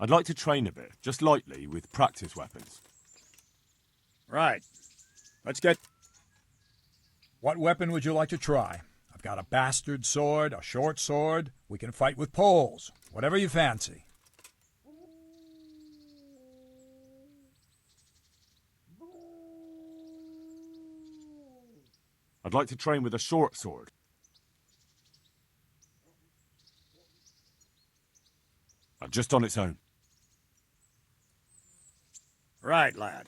I'd like to train a bit, just lightly, with practice weapons. Right. Let's get... What weapon would you like to try? I've got a bastard sword, a short sword. We can fight with poles. Whatever you fancy. I'd like to train with a short sword. Just on its own. Right, lad.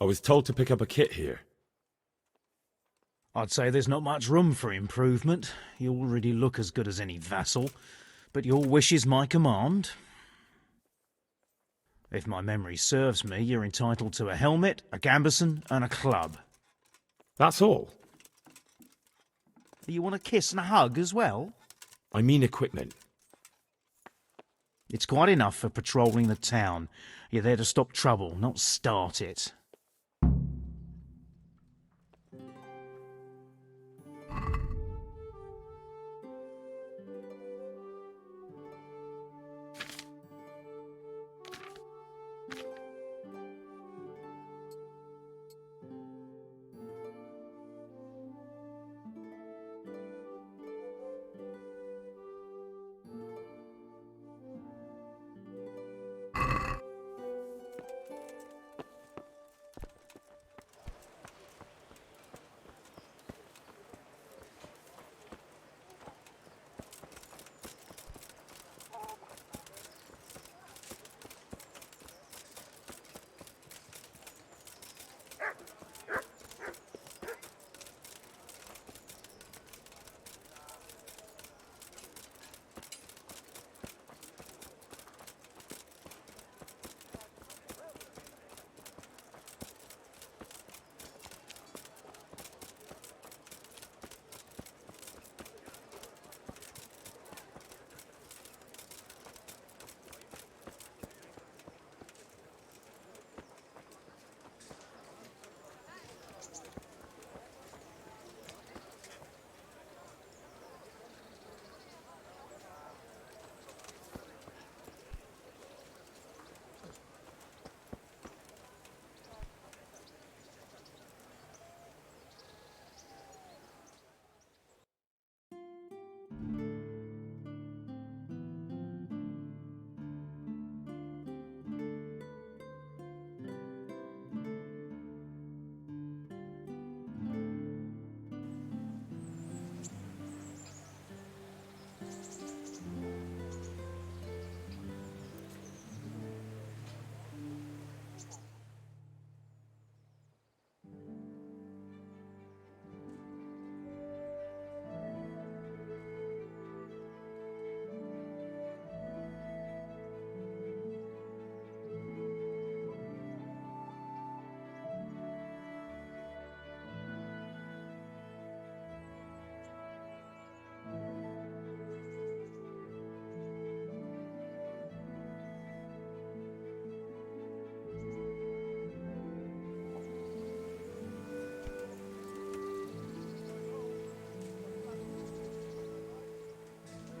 I was told to pick up a kit here. I'd say there's not much room for improvement. You already look as good as any vassal, but your wish is my command. If my memory serves me, you're entitled to a helmet, a gambeson, and a club. That's all? You want a kiss and a hug as well? I mean equipment. It's quite enough for patrolling the town. You're there to stop trouble, not start it.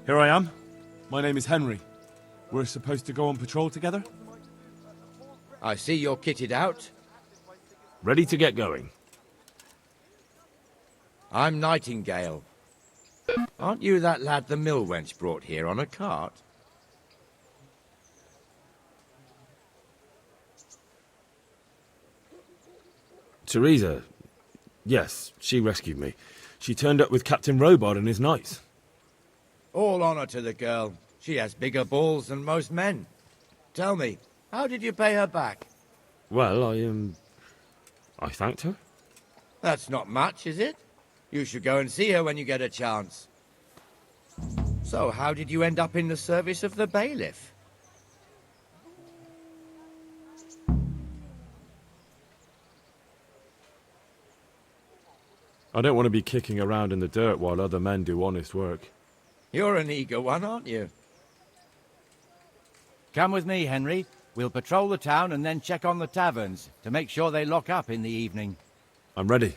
Here I am. My name is Henry. We're supposed to go on patrol together? I see you're kitted out. Ready to get going. I'm Nightingale. Aren't you that lad the mill wench brought here on a cart? Teresa. Yes, she rescued me. She turned up with Captain Robard and his knights. All honor to the girl. She has bigger balls than most men. Tell me, how did you pay her back? Well, I thanked her. That's not much, is it? You should go and see her when you get a chance. So, how did you end up in the service of the bailiff? I don't want to be kicking around in the dirt while other men do honest work. You're an eager one, aren't you? Come with me, Henry. We'll patrol the town and then check on the taverns to make sure they lock up in the evening. I'm ready.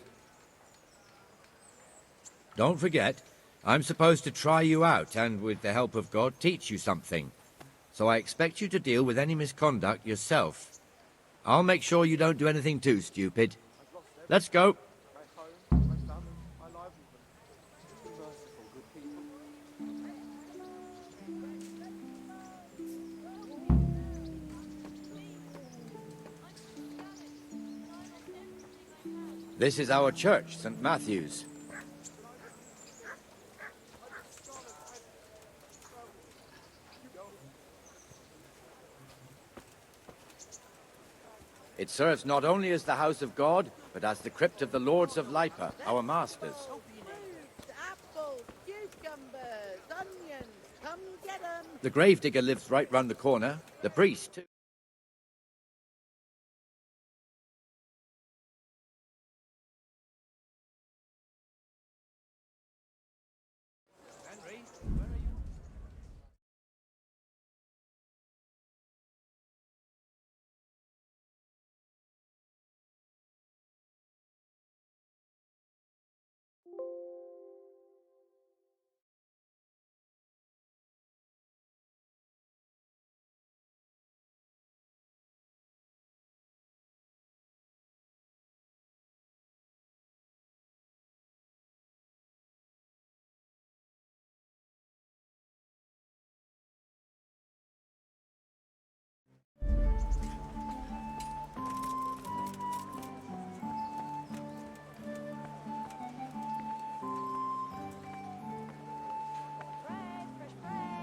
Don't forget, I'm supposed to try you out and, with the help of God, teach you something. So I expect you to deal with any misconduct yourself. I'll make sure you don't do anything too stupid. Let's go. This is our church, St. Matthew's. It serves not only as the house of God, but as the crypt of the lords of Lipa, our masters. Apples, cucumbers, onions, come get 'em. The gravedigger lives right round the corner. The priest, too. Henry, where are you?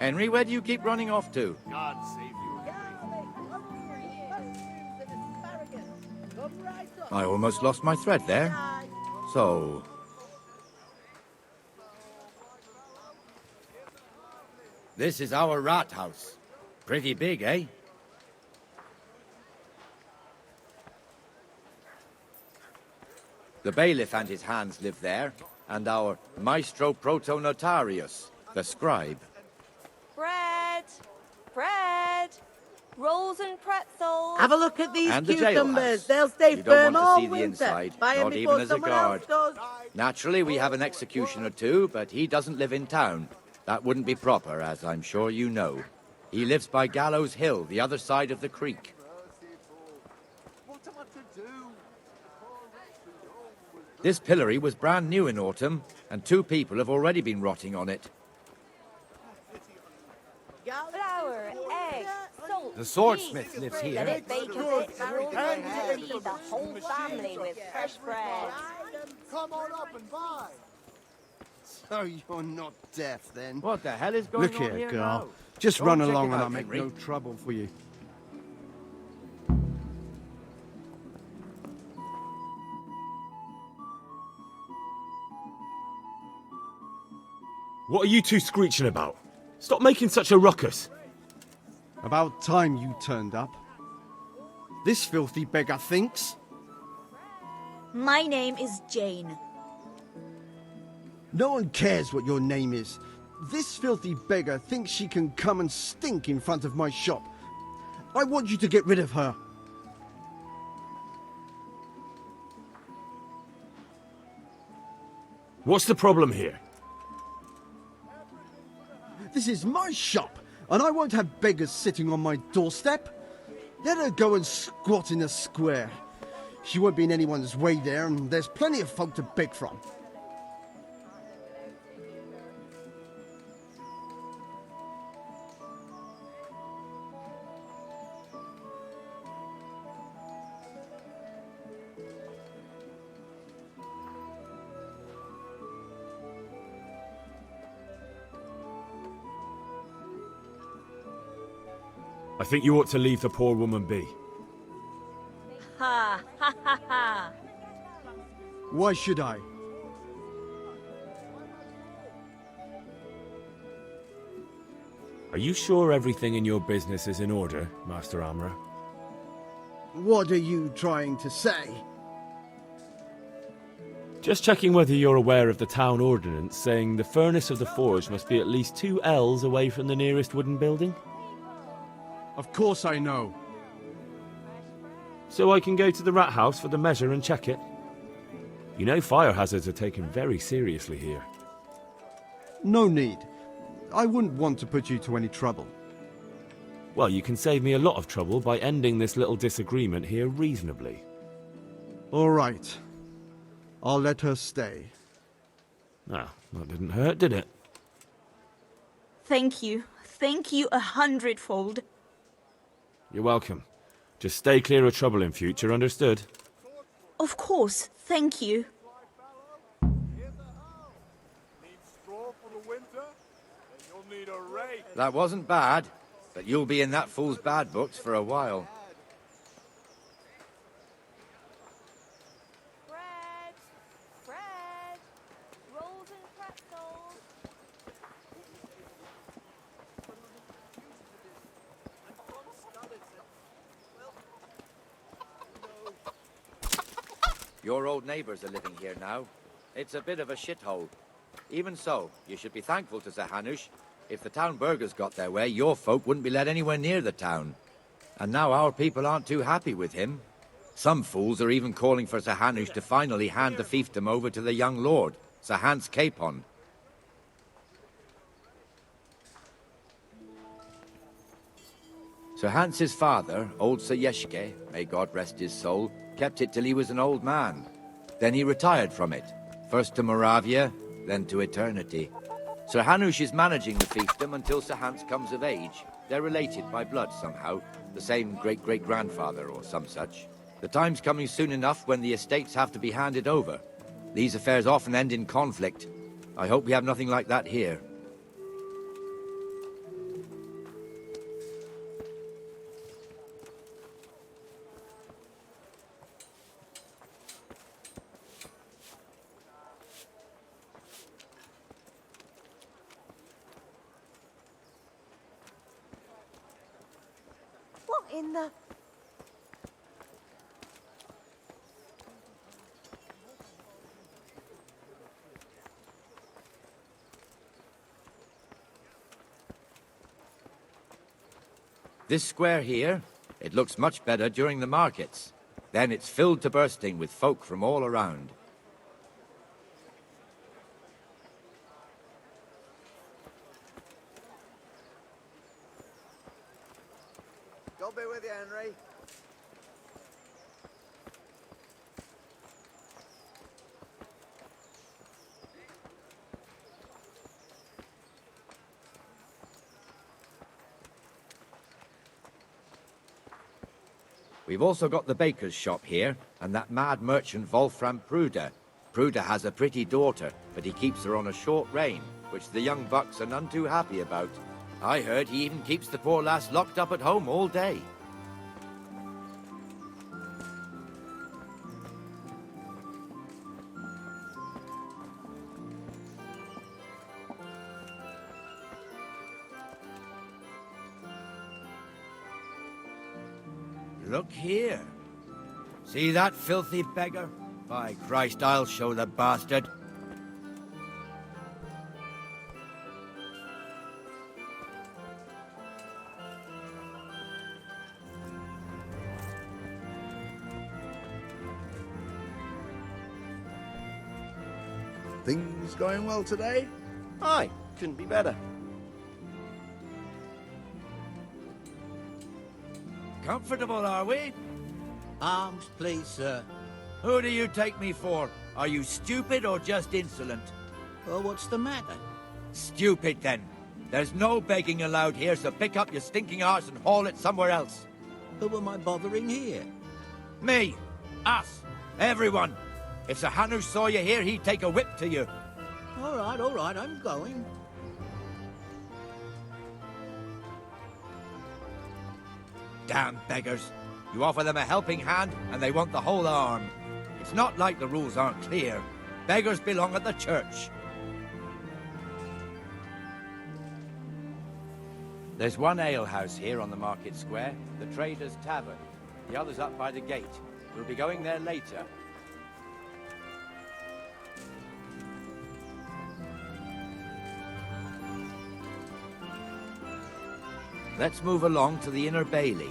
Henry, where do you keep running off to? Garlic, onions, mushrooms, and asparagus. Come right up. I almost lost my thread there. Aye. So... This is our rat house. Pretty big, eh? The bailiff and his hands live there, and our maestro protonotarius, the scribe. Bread! Bread! Rolls and pretzels! Have a look at these And the cucumbers. jailhouse. They'll stay You don't firm want to all see the winter. inside, Buy 'em not before even as a someone guard. else does. Naturally, we have an executioner too, but he doesn't live in town. That wouldn't be proper, as I'm sure you know. He lives by Gallows Hill, the other side of the creek. This pillory was brand new in autumn, and 2 people have already been rotting on it. Flour, eggs, salt, The swordsmith yeast. lives here. Let it bake a bit, and we'll go to feed the whole family with fresh bread. Come on up and buy. So you're not deaf then? What the hell is going Look on here, here girl. now? Just Go run check along it and out, I'll make Henry. no trouble for you. What are you two screeching about? Stop making such a ruckus. About time you turned up. This filthy beggar thinks. My name is Jane. No one cares what your name is. This filthy beggar thinks she can come and stink in front of my shop. I want you to get rid of her. What's the problem here? This is my shop, and I won't have beggars sitting on my doorstep. Let her go and squat in a square. She won't be in anyone's way there, and there's plenty of folk to beg from. I think you ought to leave the poor woman be. Ha ha ha ha. Why should I? Are you sure everything in your business is in order, Master Armourer? What are you trying to say? Just checking whether you're aware of the town ordinance saying the furnace of the forge must be at least 2 ells away from the nearest wooden building? Of course I know. So I can go to the rat house for the measure and check it? You know fire hazards are taken very seriously here. No need. I wouldn't want to put you to any trouble. Well, you can save me a lot of trouble by ending this little disagreement here reasonably. All right. I'll let her stay. Ah, that didn't hurt, did it? Thank you. Thank you 100-fold. You're welcome. Just stay clear of trouble in future, understood? Of course. Thank you. That wasn't bad, but you'll be in that fool's bad books for a while. Bread, bread, rolls and pretzels. Your old neighbours are living here now. It's a bit of a shithole. Even so, you should be thankful to Sir Hanush. If the town burghers got their way, your folk wouldn't be let anywhere near the town. And now our people aren't too happy with him. Some fools are even calling for Sir Hanush to finally hand the fiefdom over to the young lord, Sir Hans Capon. Sir Hans's father, old Sir Yeshke, may God rest his soul, kept it till he was an old man. Then he retired from it, first to Moravia, then to eternity. Sir Hanush is managing the fiefdom until Sir Hans comes of age. They're related by blood somehow, the same great-great-grandfather or some such. The time's coming soon enough when the estates have to be handed over. These affairs often end in conflict. I hope we have nothing like that here. What in the... This square here, it looks much better during the markets. Then it's filled to bursting with folk from all around. God be with you, Henry. We've also got the baker's shop here, and that mad merchant Wolfram Pruder. Pruder has a pretty daughter, but he keeps her on a short rein, which the young bucks are none too happy about. I heard he even keeps the poor lass locked up at home all day. Look here. See that filthy beggar? By Christ, I'll show the bastard. Things going well today? Aye, couldn't be better. Comfortable, are we? Arms, please, sir. Who do you take me for? Are you stupid or just insolent? Well, what's the matter? Stupid, then. There's no begging allowed here, so pick up your stinking arse and haul it somewhere else. Who am I bothering here? Me. Us. Everyone. If Sir Hanush saw you here, he'd take a whip to you. All right, I'm going. Damn beggars. You offer them a helping hand, and they want the whole arm. It's not like the rules aren't clear. Beggars belong at the church. There's one alehouse here on the market square, the Trader's Tavern. The other's up by the gate. We'll be going there later. Let's move along to the Inner Bailey.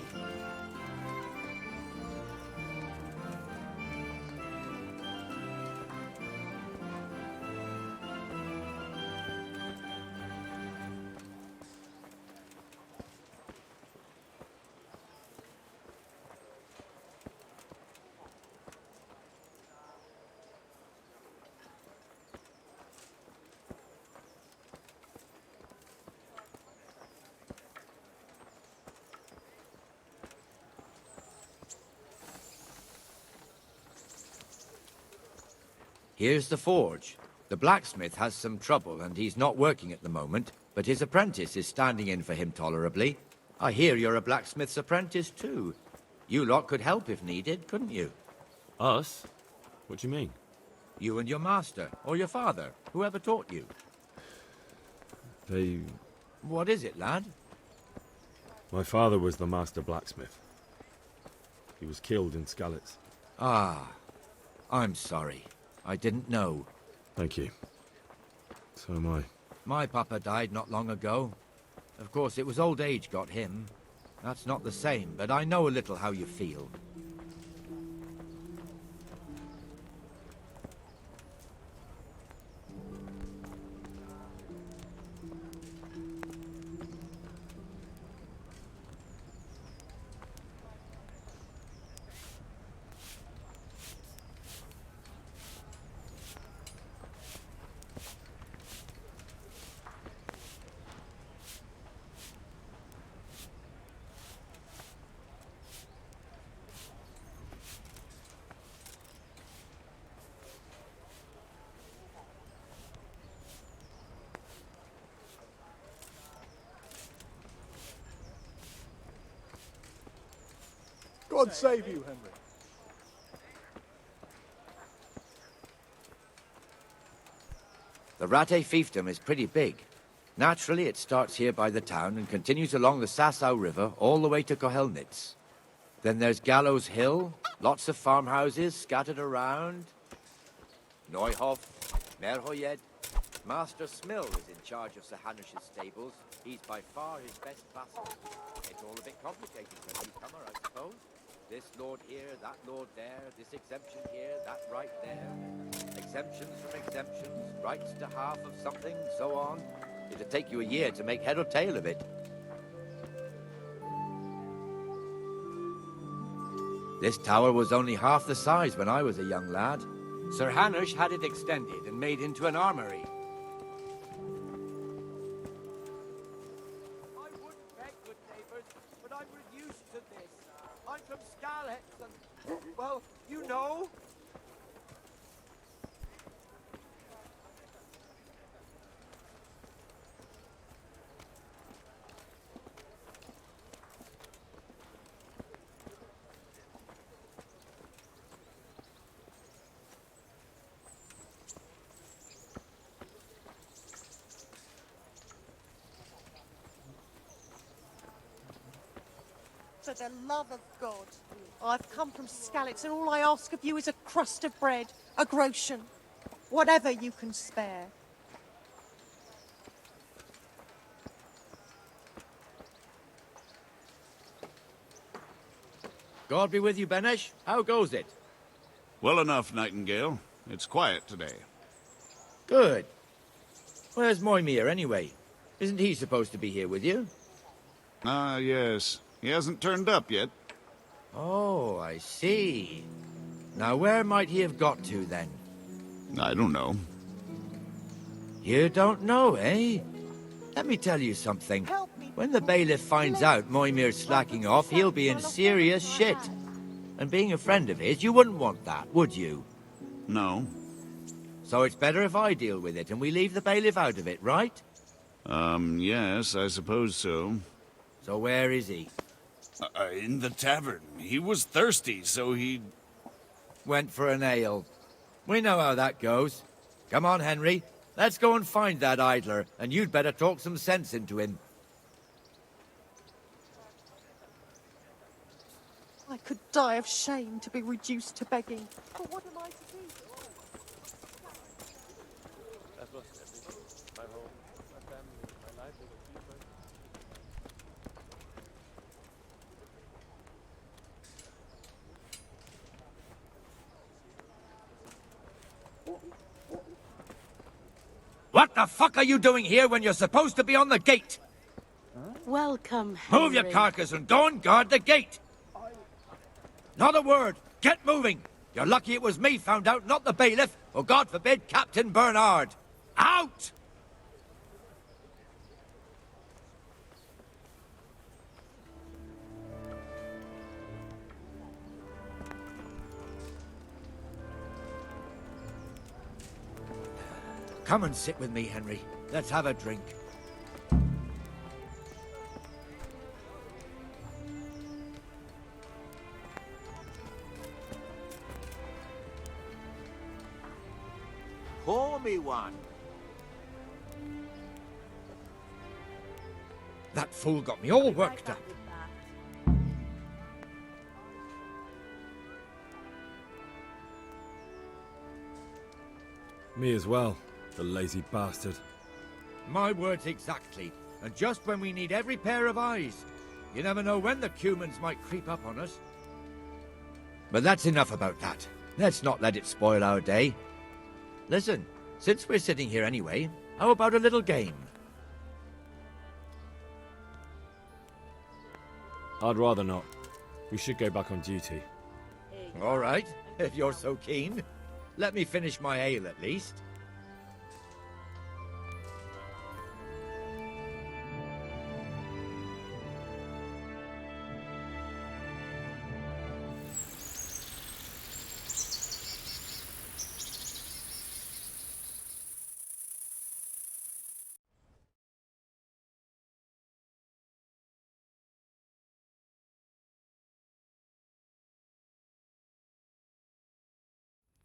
Here's the forge. The blacksmith has some trouble and he's not working at the moment, but his apprentice is standing in for him tolerably. I hear you're a blacksmith's apprentice too. You lot could help if needed, couldn't you? Us? What do you mean? You and your master, or your father, whoever taught you. They... What is it, lad? My father was the master blacksmith. He was killed in Skalitz. Ah, I'm sorry. I didn't know. Thank you. So am I. My papa died not long ago. Of course, it was old age got him. That's not the same, but I know a little how you feel. God save you, Henry. The Ratte fiefdom is pretty big. Naturally, it starts here by the town and continues along the Sasau River all the way to Kohelnitz. Then there's Gallows Hill, lots of farmhouses scattered around. Neuhof, Merhoyed. Master Smill is in charge of Sir Hanush's stables. He's by far his best vassal. It's all a bit complicated for a newcomer, I suppose. This lord here, that lord there, this exemption here, that right there. Exemptions from exemptions, rights to half of something, so on. It'd take you a year to make head or tail of it. This tower was only half the size when I was a young lad. Sir Hanush had it extended and made into an armory. I wouldn't beg, good neighbours, but I'm reduced to this. I'm from Skalitz and, well, you know. For the love of God, I've come from Skalitz, and all I ask of you is a crust of bread, a groschen, whatever you can spare. God be with you, Benesh. How goes it? Well enough, Nightingale. It's quiet today. Good. Where's Moimir, anyway? Isn't he supposed to be here with you? Ah, yes. He hasn't turned up yet. Oh, I see. Now where might he have got to then? I don't know. You don't know, eh? Let me tell you something. When the bailiff finds out Moimir's slacking off, he'll be in serious shit. And being a friend of his, you wouldn't want that, would you? No. So it's better if I deal with it and we leave the bailiff out of it, right? Yes, I suppose so. So where is he? In the tavern. He was thirsty, so he... Went for an ale. We know how that goes. Come on, Henry. Let's go and find that idler, and you'd better talk some sense into him. I could die of shame to be reduced to begging. But what am I to do? What the fuck are you doing here when you're supposed to be on the gate? Welcome, Henry. Move your carcass and go and guard the gate! Not a word! Get moving! You're lucky it was me found out, not the bailiff, or God forbid, Captain Bernard! Out! Come and sit with me, Henry. Let's have a drink. Pour me one. That fool got me all worked up. Me as well, the lazy bastard. My words exactly. And just when we need every pair of eyes. You never know when the Cumans might creep up on us. But that's enough about that. Let's not let it spoil our day. Listen, since we're sitting here anyway, how about a little game? I'd rather not. We should go back on duty. All right, if you're so keen. Let me finish my ale at least.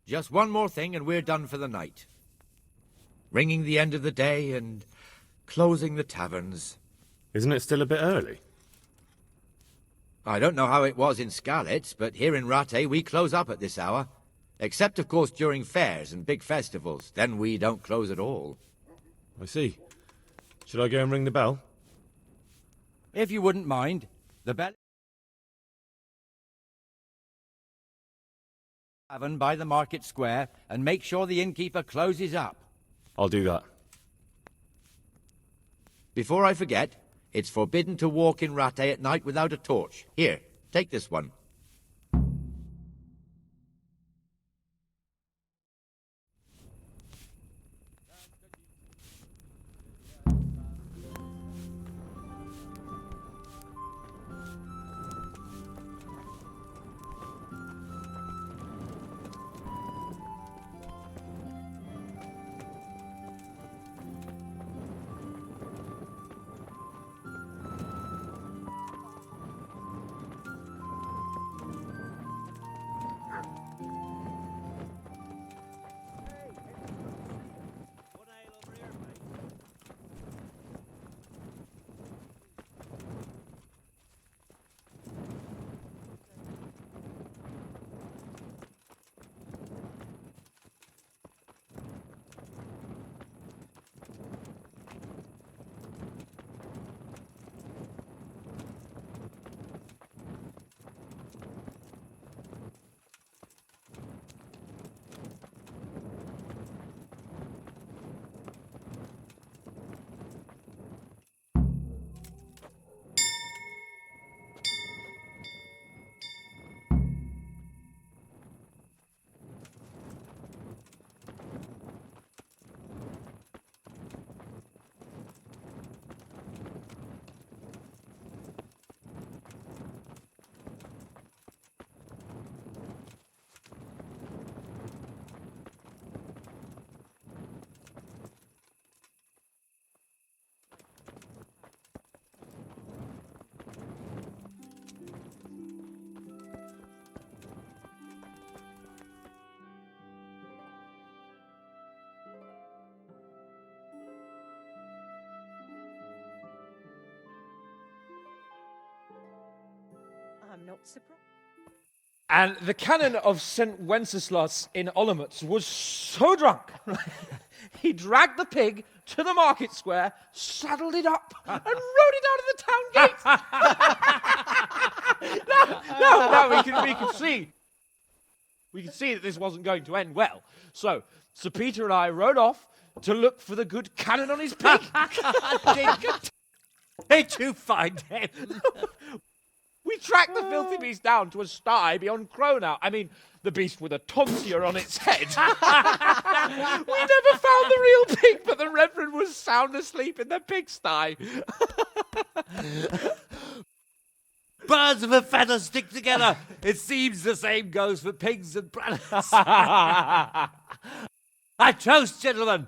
Just one more thing and we're done for the night. Ringing the end of the day and closing the taverns. Isn't it still a bit early? I don't know how it was in Skalitz, but here in Rattay we close up at this hour. Except, of course, during fairs and big festivals. Then we don't close at all. I see. Should I go and ring the bell? If you wouldn't mind, the bell... Tavern by the market square and make sure the innkeeper closes up. I'll do that. Before I forget, it's forbidden to walk in Rattay at night without a torch. Here, take this one. not surprised. And the canon of St. Wenceslaus in Olomouc was so drunk, he dragged the pig to the market square, saddled it up, and rode it out of the town gate. No, we can see. We could see that this wasn't going to end well. So, Sir Peter and I rode off to look for the good canon on his pig. Did you find him? We tracked the filthy beast down to a sty beyond Cronau. I mean, the beast with a tonsure on its head. We never found the real pig, but the Reverend was sound asleep in the pigsty. Birds of a feather stick together. It seems the same goes for pigs and planets. I toast, gentlemen,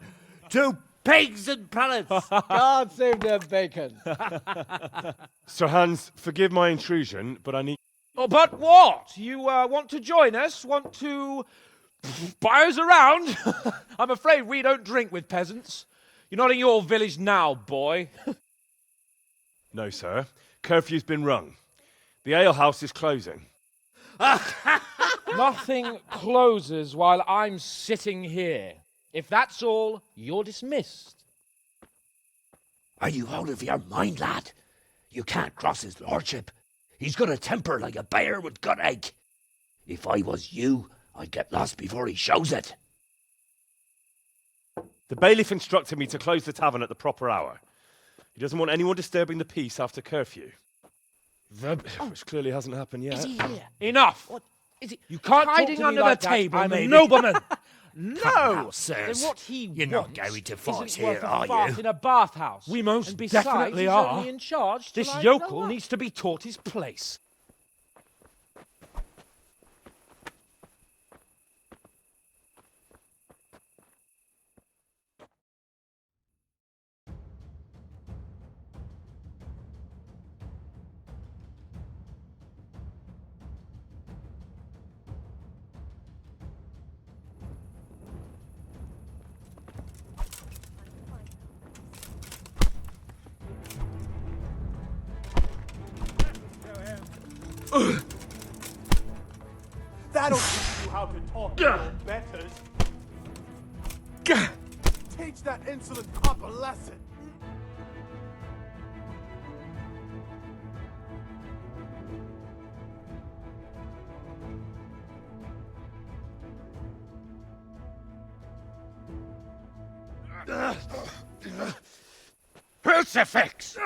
to pigs and planets. God save their bacon. Sir Hans, forgive my intrusion, but I need... Oh, but what? You want to join us? Want to buy us around? I'm afraid we don't drink with peasants. You're not in your village now, boy. No, sir. Curfew's been rung. The alehouse is closing. Nothing closes while I'm sitting here. If that's all, you're dismissed. Are you out of your mind, lad? You can't cross his lordship. He's got a temper like a bear with gut ache. If I was you, I'd get lost before he shows it. The bailiff instructed me to close the tavern at the proper hour. He doesn't want anyone disturbing the peace after curfew. Which clearly hasn't happened yet. Is he here? Enough! What? Is he You can't hiding talk to me under like the that. table, I'm maybe? a nobleman. Come No! now, sirs. Then what he You're wants not going to force isn't worth here, a are fart you? in a bathhouse. We most and besides, definitely he's are. only in charge This till I yokel grow up. needs to be taught his place. That'll teach you how to talk to your betters. Teach that insolent cop a lesson. Crucifix!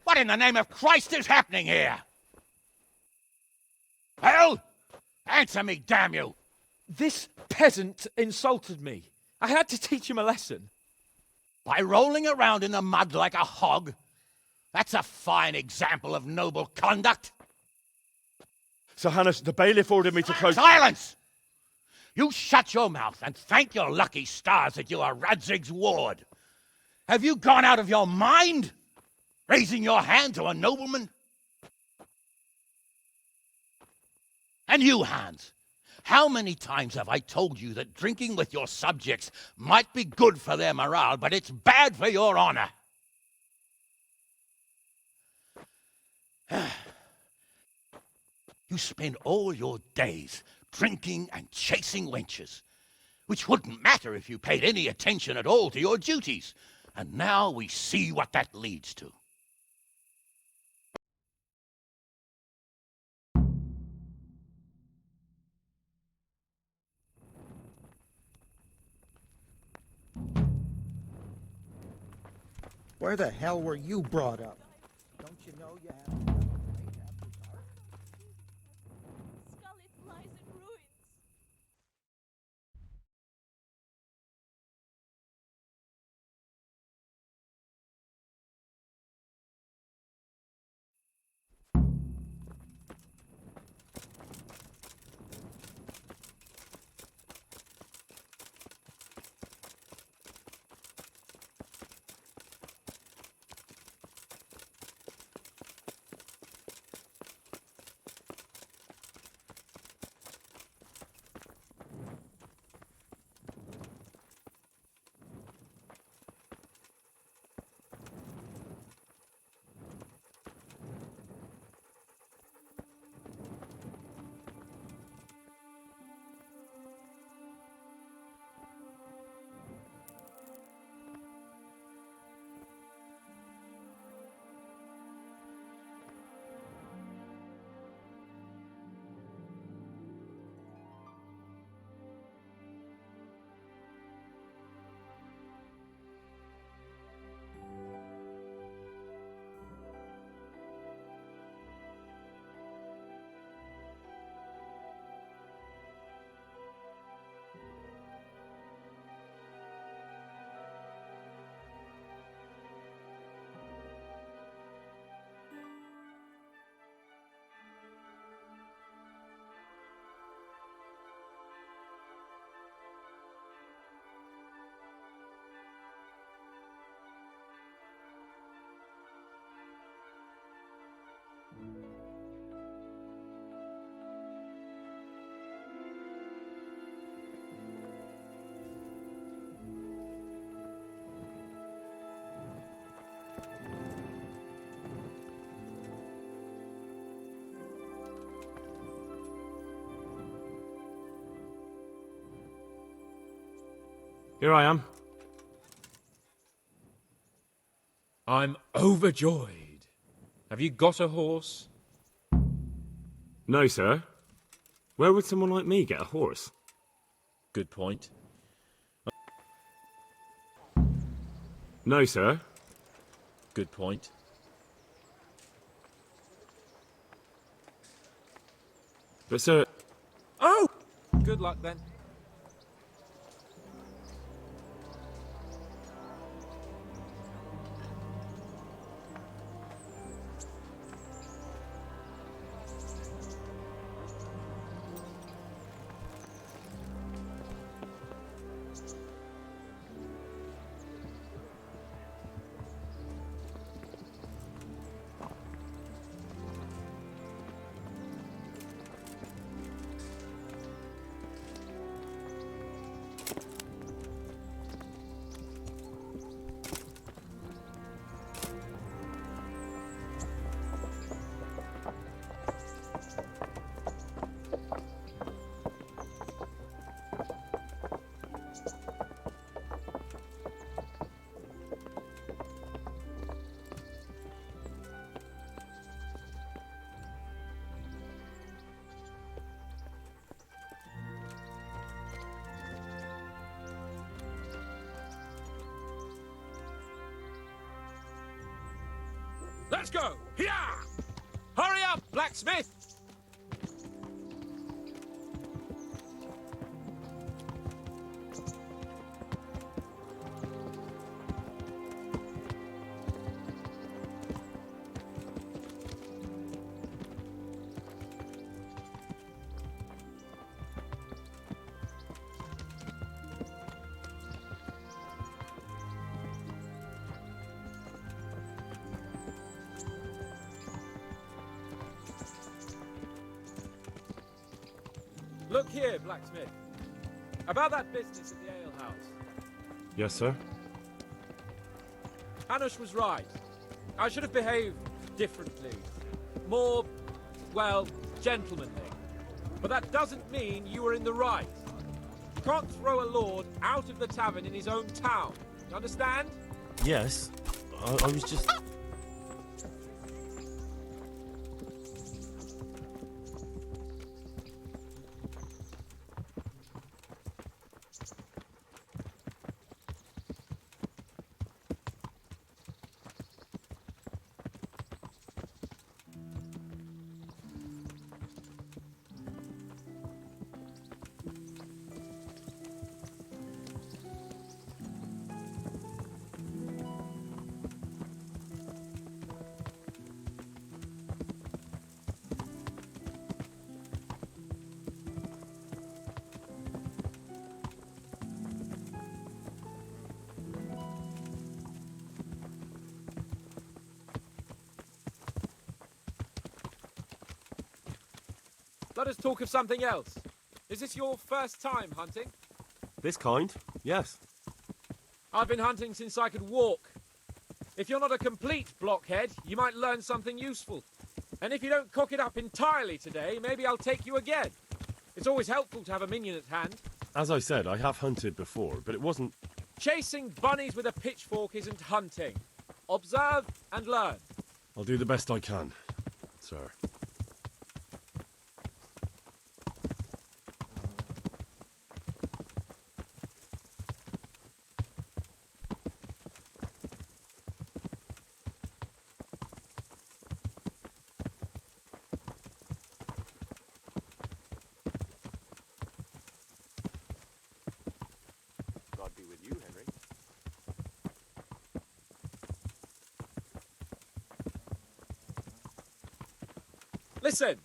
What in the name of Christ is happening here? Hell? Answer me, damn you! This peasant insulted me. I had to teach him a lesson. By rolling around in the mud like a hog? That's a fine example of noble conduct. Sir Hannes, the bailiff ordered me to close... Silence! You shut your mouth and thank your lucky stars that you are Radzig's ward. Have you gone out of your mind? Raising your hand to a nobleman? And you, Hans, how many times have I told you that drinking with your subjects might be good for their morale, but it's bad for your honor? You spend all your days drinking and chasing wenches, which wouldn't matter if you paid any attention at all to your duties. And now we see what that leads to. Where the hell were you brought up? Don't you know you have... Skalitz lies in ruins. Here I am. I'm overjoyed. Have you got a horse? No, sir. Where would someone like me get a horse? Good point. No, sir. Good point. But, sir... Oh! Good luck, then. Let's go! Here! Hurry up, blacksmith! Look here, blacksmith. About that business at the alehouse. Yes, sir? Hanush was right. I should have behaved differently. More, well, gentlemanly. But that doesn't mean you were in the right. You can't throw a lord out of the tavern in his own town. You understand? Yes. I was just... Let us talk of something else. Is this your first time hunting? This kind? Yes. I've been hunting since I could walk. If you're not a complete blockhead, you might learn something useful. And if you don't cock it up entirely today, maybe I'll take you again. It's always helpful to have a minion at hand. As I said, I have hunted before, but it wasn't... Chasing bunnies with a pitchfork isn't hunting. Observe and learn. I'll do the best I can, sir. God be with you, Henry. Listen,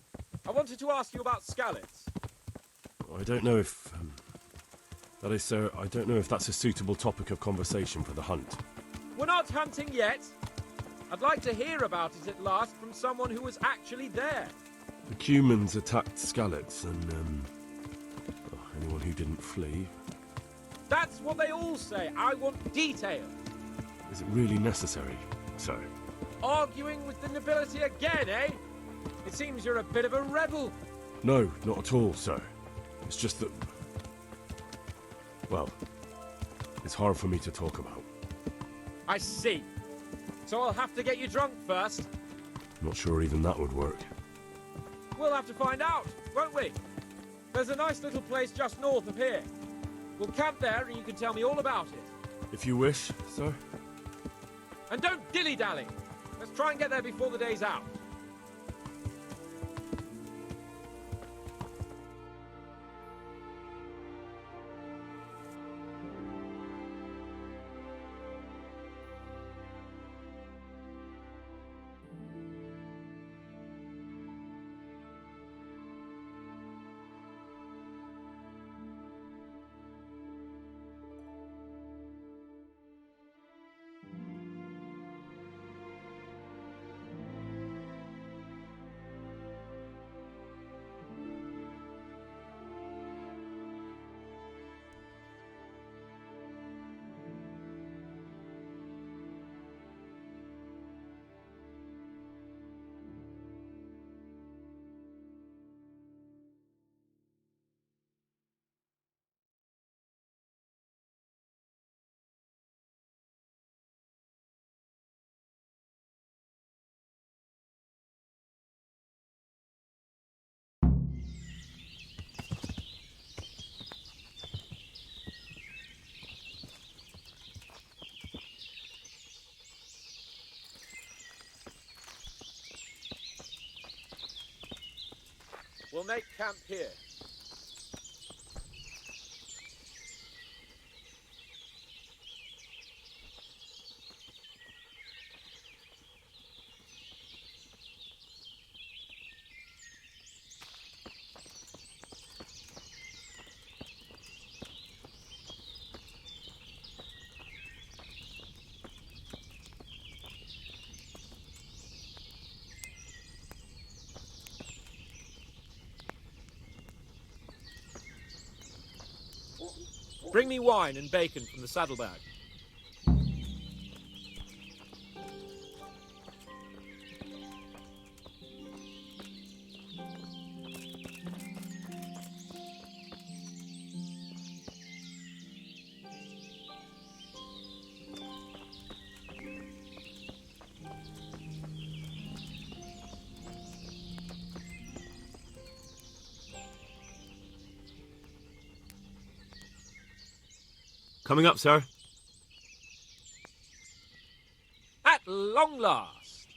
I wanted to ask you about Skalitz. I don't know if... that is, sir, I don't know if that's a suitable topic of conversation for the hunt. We're not hunting yet. I'd like to hear about it at last from someone who was actually there. The Cumans attacked Skalitz, and, anyone who didn't flee. That's what they all say. I want details. Is it really necessary, sir? Arguing with the nobility again, eh? It seems you're a bit of a rebel. No, not at all, sir. It's just that... Well, It's hard for me to talk about. I see. So I'll have to get you drunk first. Not sure even that would work. We'll have to find out, won't we? There's a nice little place just north of here. We'll camp there and you can tell me all about it. If you wish, sir. And don't dilly-dally. Let's try and get there before the day's out. We'll make camp here. Bring me wine and bacon from the saddlebag. Coming up, sir. At long last.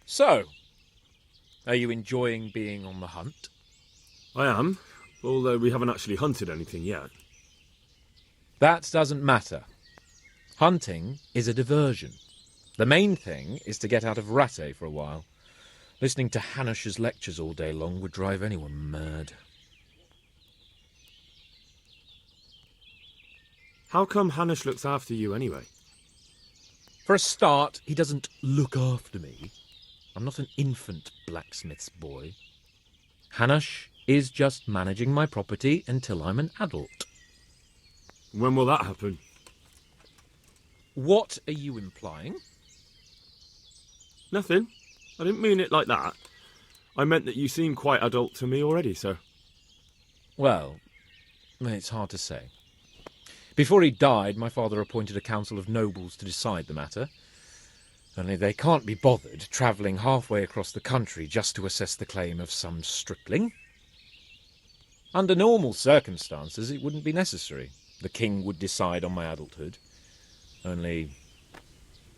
So, are you enjoying being on the hunt? I am, although we haven't actually hunted anything yet. That doesn't matter. Hunting is a diversion. The main thing is to get out of Rattay for a while. Listening to Hanush's lectures all day long would drive anyone mad. How come Hanush looks after you anyway? For a start, he doesn't look after me. I'm not an infant blacksmith's boy. Hanush is just managing my property until I'm an adult. When will that happen? What are you implying? Nothing. I didn't mean it like that. I meant that you seem quite adult to me already, sir. Well, it's hard to say. Before he died, my father appointed a council of nobles to decide the matter. Only they can't be bothered travelling halfway across the country just to assess the claim of some stripling. Under normal circumstances, it wouldn't be necessary. The king would decide on my adulthood. Only...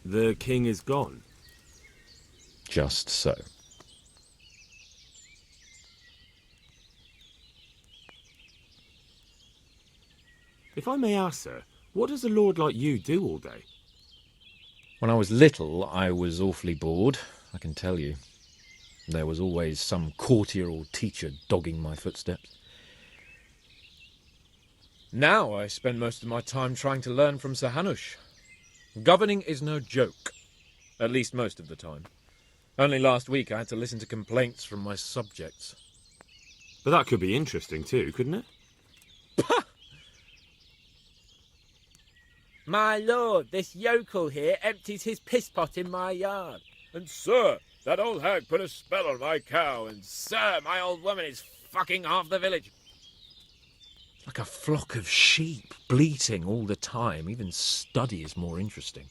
The king is gone. Just so. If I may ask, sir, what does a lord like you do all day? When I was little, I was awfully bored, I can tell you. There was always some courtier or teacher dogging my footsteps. Now I spend most of my time trying to learn from Sir Hanush. Governing is no joke, at least most of the time. Only last week I had to listen to complaints from my subjects. But that could be interesting too, couldn't it? My lord, this yokel here empties his piss pot in my yard. And sir, that old hag put a spell on my cow. And sir, my old woman is fucking half the village. Like a flock of sheep, bleating all the time. Even study is more interesting.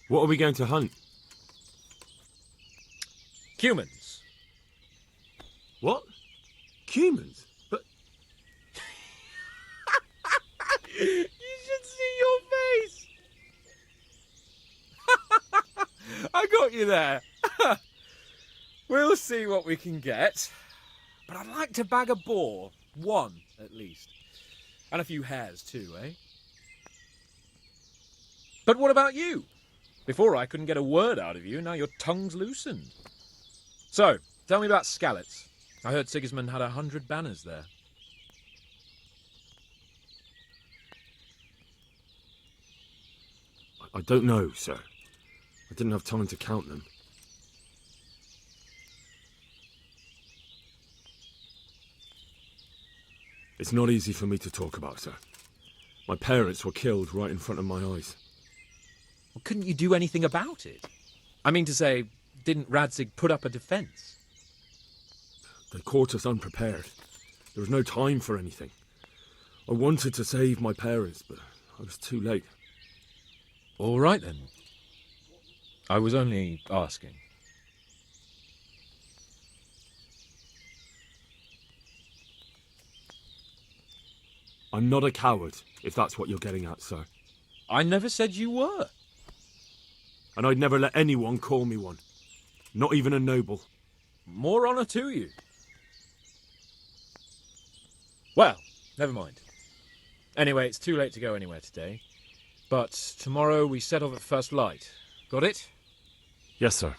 What are we going to hunt? Cumans. What? Cumans? But... You should see your face! I got you there. We'll see what we can get. But I'd like to bag a boar. One, at least. And a few hares, too, eh? But what about you? Before I couldn't get a word out of you, now your tongue's loosened. So, tell me about Skalitz. I heard Sigismund had 100 banners there. I don't know, sir. I didn't have time to count them. It's not easy for me to talk about, sir. My parents were killed right in front of my eyes. Well, couldn't you do anything about it? I mean to say, didn't Radzig put up a defence? They caught us unprepared. There was no time for anything. I wanted to save my parents, but I was too late. All right, then. I was only asking. I'm not a coward, if that's what you're getting at, sir. I never said you were. And I'd never let anyone call me one. Not even a noble. More honour to you. Well, never mind. Anyway, it's too late to go anywhere today. But tomorrow we set off at first light. Got it? Yes, sir.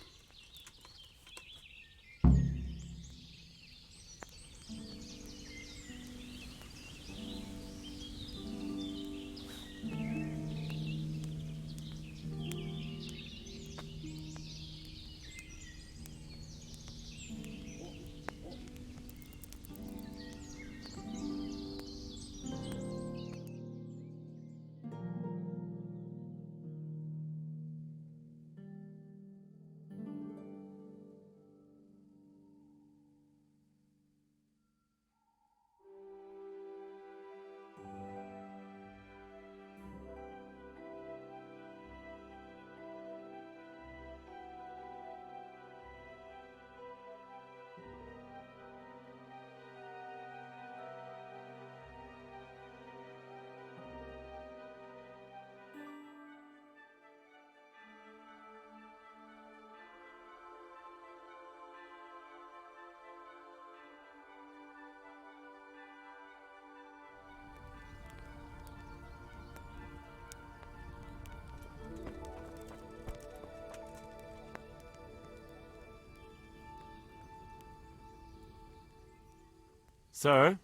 Sir?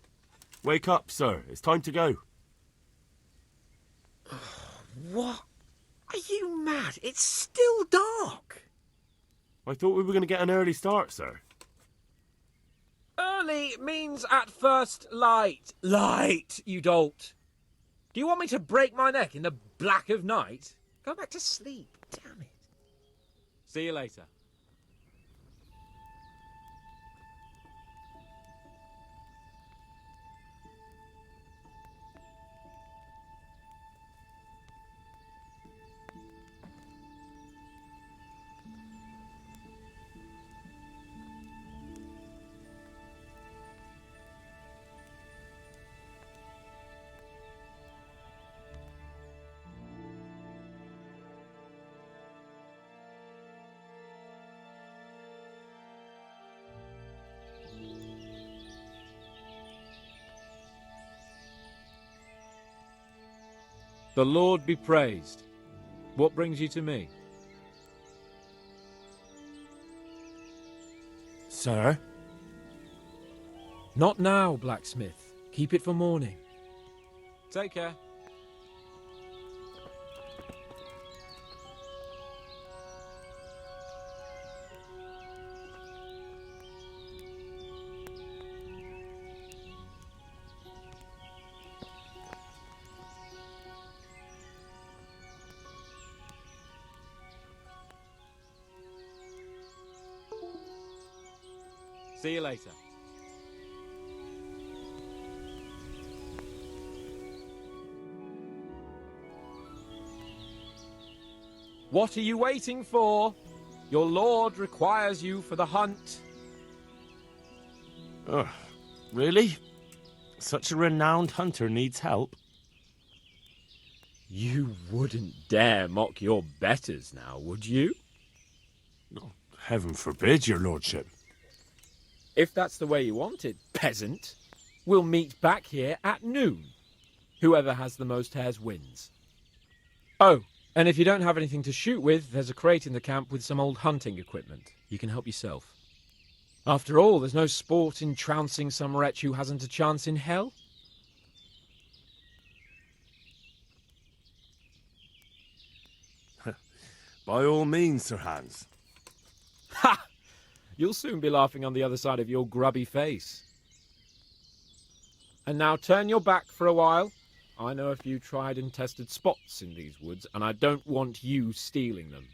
Wake up, sir. It's time to go. What? Are you mad? It's still dark. I thought we were going to get an early start, sir. Early means at first light. Light, you dolt. Do you want me to break my neck in the black of night? Go back to sleep, damn it. See you later. The Lord be praised. What brings you to me? Sir? Not now, blacksmith. Keep it for morning. Take care. See you later. What are you waiting for? Your lord requires you for the hunt. Oh, really? Such a renowned hunter needs help? You wouldn't dare mock your betters now, would you? Oh, heaven forbid, your lordship. If that's the way you want it, peasant, we'll meet back here at noon. Whoever has the most hares wins. Oh, and if you don't have anything to shoot with, there's a crate in the camp with some old hunting equipment. You can help yourself. After all, there's no sport in trouncing some wretch who hasn't a chance in hell. By all means, Sir Hans. Ha! You'll soon be laughing on the other side of your grubby face. And now turn your back for a while. I know a few tried and tested spots in these woods, and I don't want you stealing them.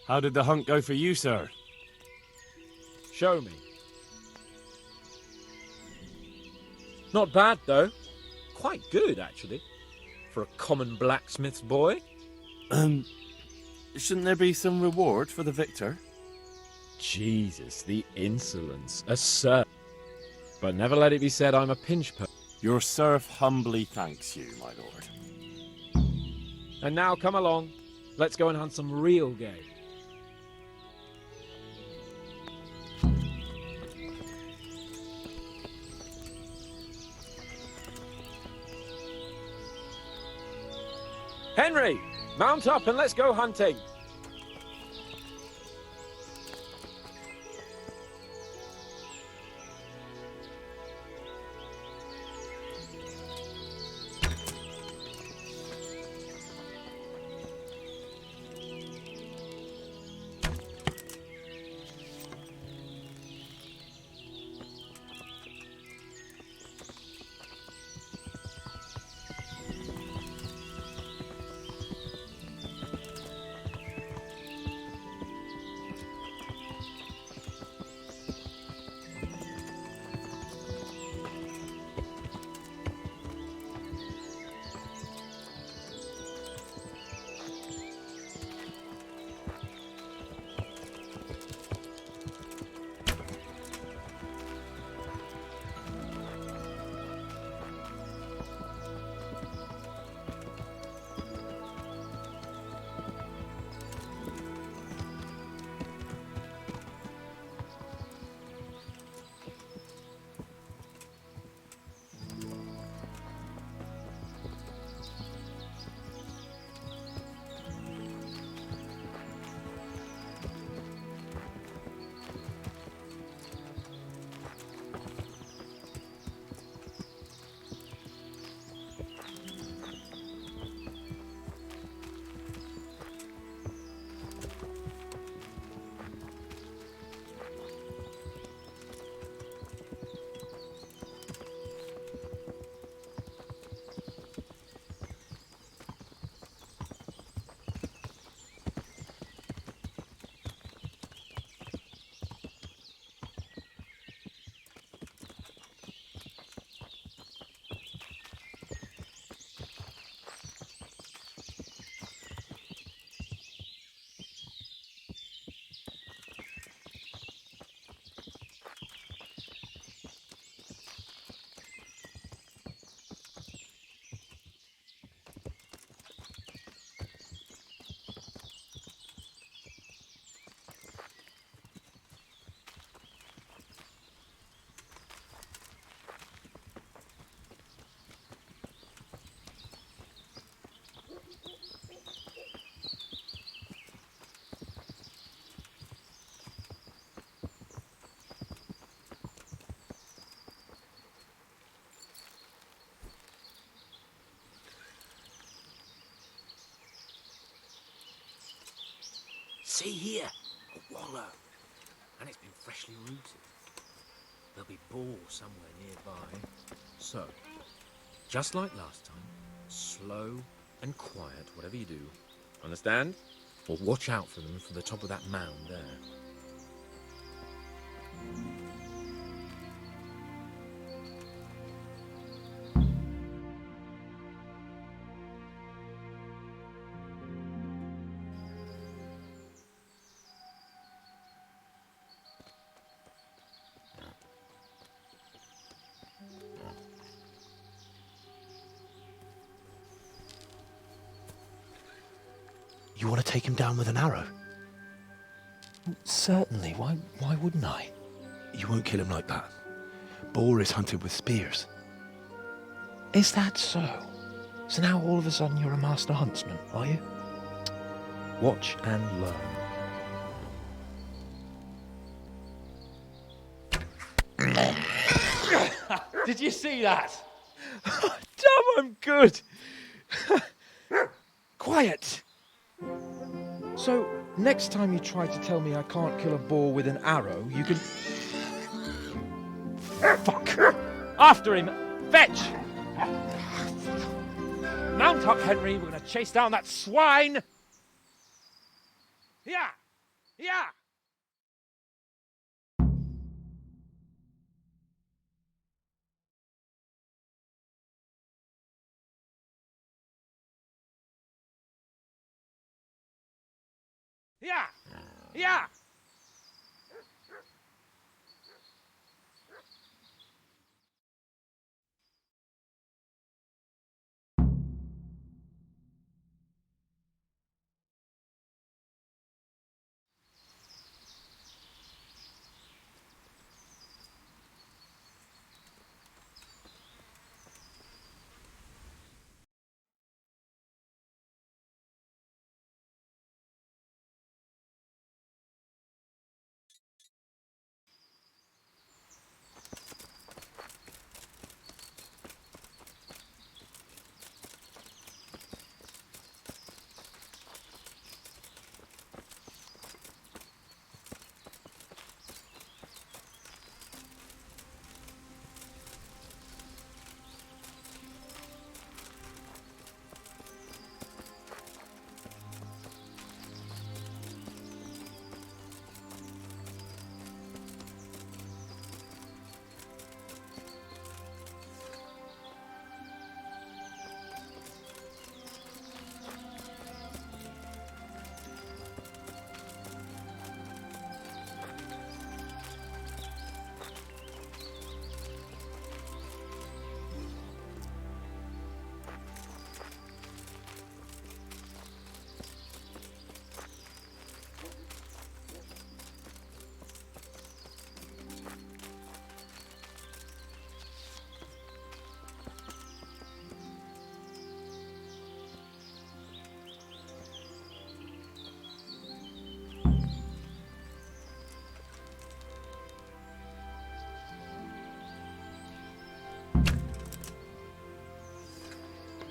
How did the hunt go for you, sir? Show me. Not bad, though. Quite good, actually. For a common blacksmith's boy. Shouldn't there be some reward for the victor? Jesus, the insolence. A serf. But never let it be said I'm a pinch person. Your serf humbly thanks you, my lord. And now come along. Let's go and hunt some real game. Henry, mount up and let's go hunting. See here, a wallow, and it's been freshly rooted. There'll be boar somewhere nearby. So, just like last time, slow and quiet, whatever you do. Understand? Or watch out for them from the top of that mound there. You want to take him down with an arrow? Certainly. Why wouldn't I? You won't kill him like that. Boar is hunted with spears. Is that so? So now all of a sudden you're a master huntsman, are you? Watch and learn. Did you see that? Damn, I'm good. Quiet. So, next time you try to tell me I can't kill a boar with an arrow, you can... Fuck! After him! Fetch! Mount up, Henry. We're going to chase down that swine! Yeah! Yeah! Yeah! Yeah!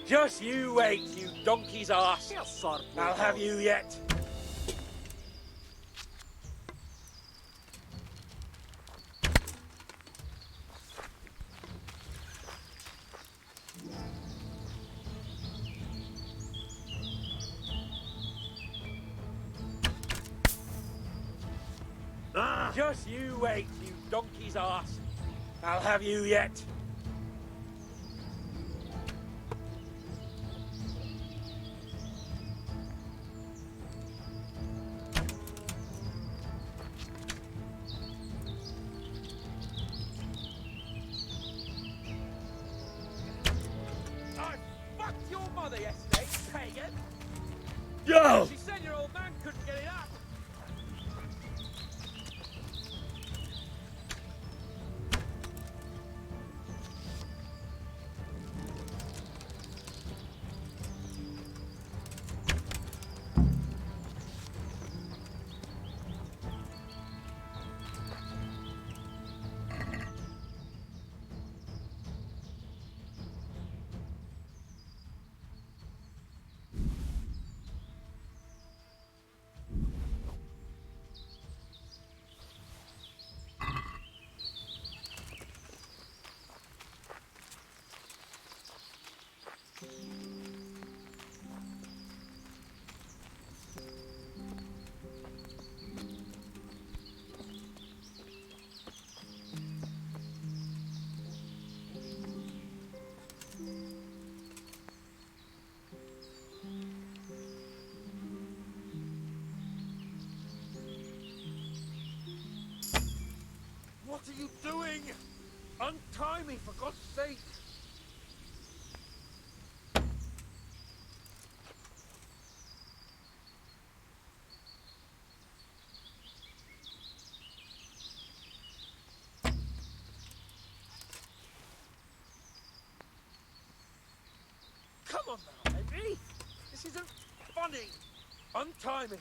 Just you wait, you donkey's arse. I'll have you yet. Just you wait, you donkey's arse. I'll have you yet. I fucked your mother yesterday, pagan! Yo! She said your old man couldn't get it up! What are you doing? Untie me, for God's sake! Come on now, Henry! This isn't funny! Untie me!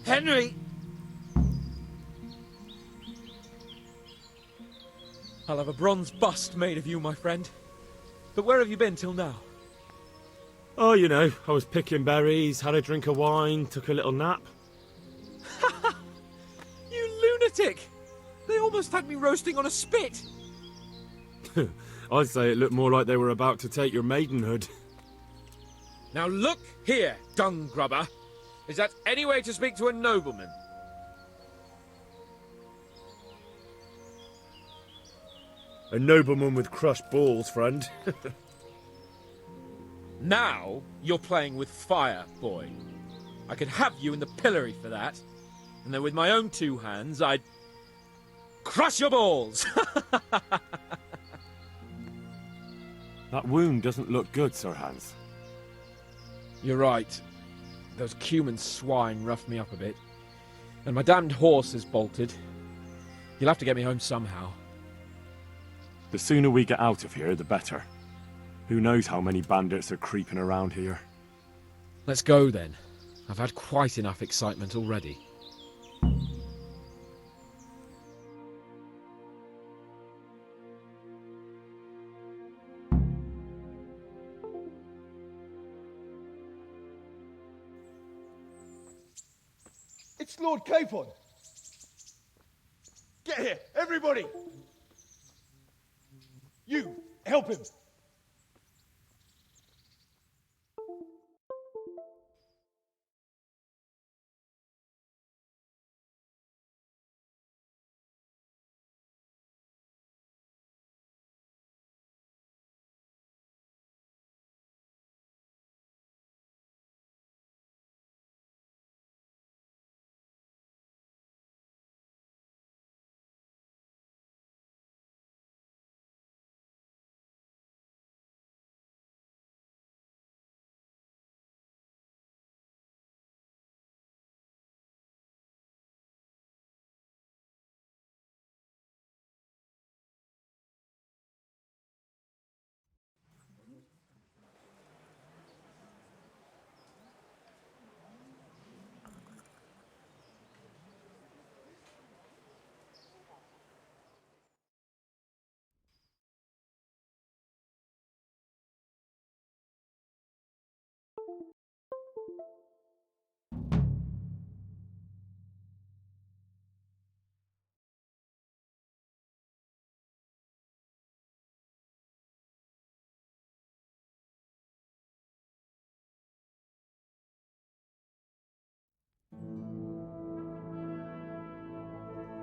Henry! I'll have a bronze bust made of you, my friend. But where have you been till now? Oh, you know, I was picking berries, had a drink of wine, took a little nap. You lunatic! They almost had me roasting on a spit! I'd say it looked more like they were about to take your maidenhood. Now look here, dung grubber. Is that any way to speak to a nobleman? A nobleman with crushed balls, friend. Now you're playing with fire, boy. I could have you in the pillory for that. And then with my own two hands, I'd crush your balls! That wound doesn't look good, Sir Hans. You're right. Those Cuman swine roughed me up a bit. And my damned horse is bolted. You'll have to get me home somehow. The sooner we get out of here, the better. Who knows how many bandits are creeping around here. Let's go then. I've had quite enough excitement already. It's Lord Capon. Get here, everybody. You, help him.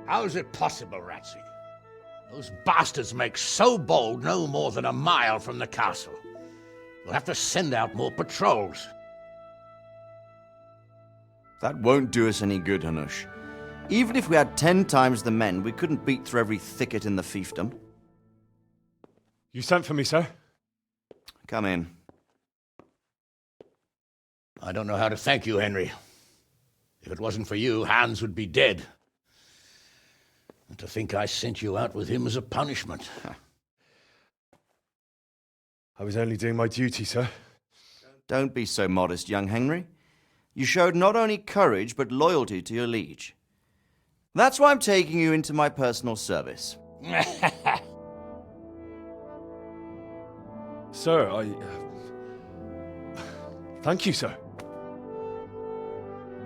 How is it possible, Radzig? Those bastards make so bold no more than a mile from the castle. We'll have to send out more patrols. That won't do us any good, Hanush. Even if we had 10 times the men, we couldn't beat through every thicket in the fiefdom. You sent for me, sir? Come in. I don't know how to thank you, Henry. If it wasn't for you, Hans would be dead. And to think I sent you out with him as a punishment. I was only doing my duty, sir. Don't be so modest, young Henry. You showed not only courage, but loyalty to your liege. That's why I'm taking you into my personal service. Sir, thank you, sir.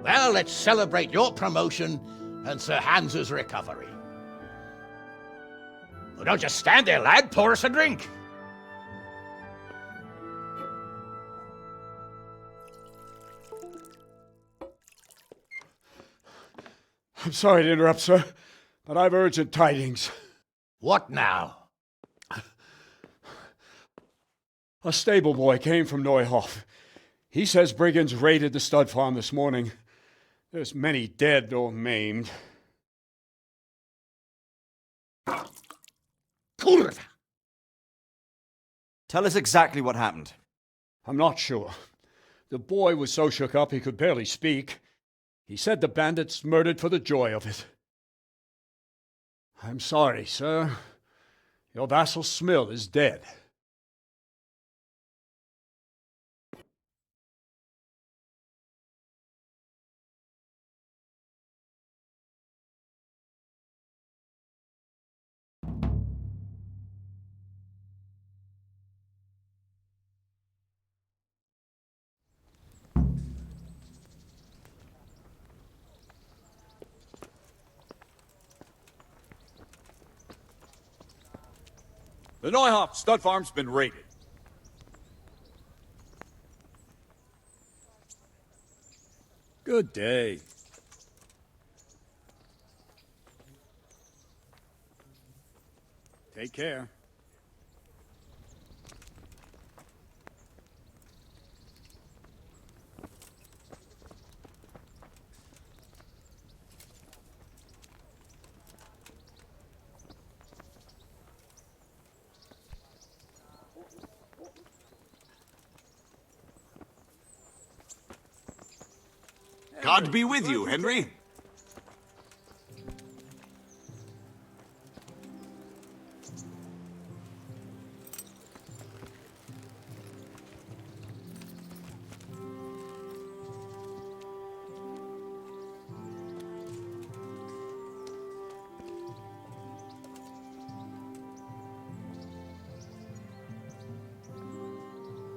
Well, let's celebrate your promotion and Sir Hans's recovery. Well, don't just stand there, lad. Pour us a drink. I'm sorry to interrupt, sir, but I've urgent tidings. What now? A stable boy came from Neuhof. He says brigands raided the stud farm this morning. There's many dead or maimed. Kurva! Tell us exactly what happened. I'm not sure. The boy was so shook up he could barely speak. He said the bandits murdered for the joy of it. I'm sorry, sir. Your vassal Smill is dead. The Neuhoff stud farm's been raided. Good day. Take care. God be with you, Henry.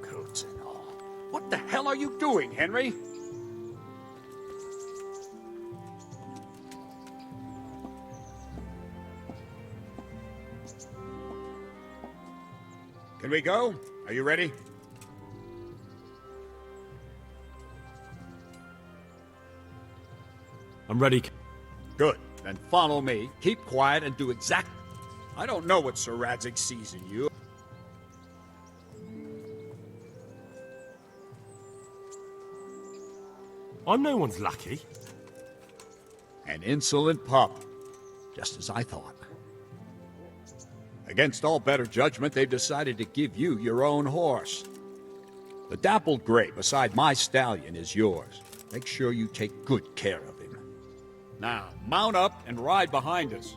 Coats and all. What the hell are you doing, Henry? Can we go? Are you ready? I'm ready. Good. Then follow me. Keep quiet and do exactly. I don't know what Sir Radzig sees in you. I'm no one's lackey. An insolent pup. Just as I thought. Against all better judgment, they've decided to give you your own horse. The dappled gray beside my stallion is yours. Make sure you take good care of him. Now, mount up and ride behind us.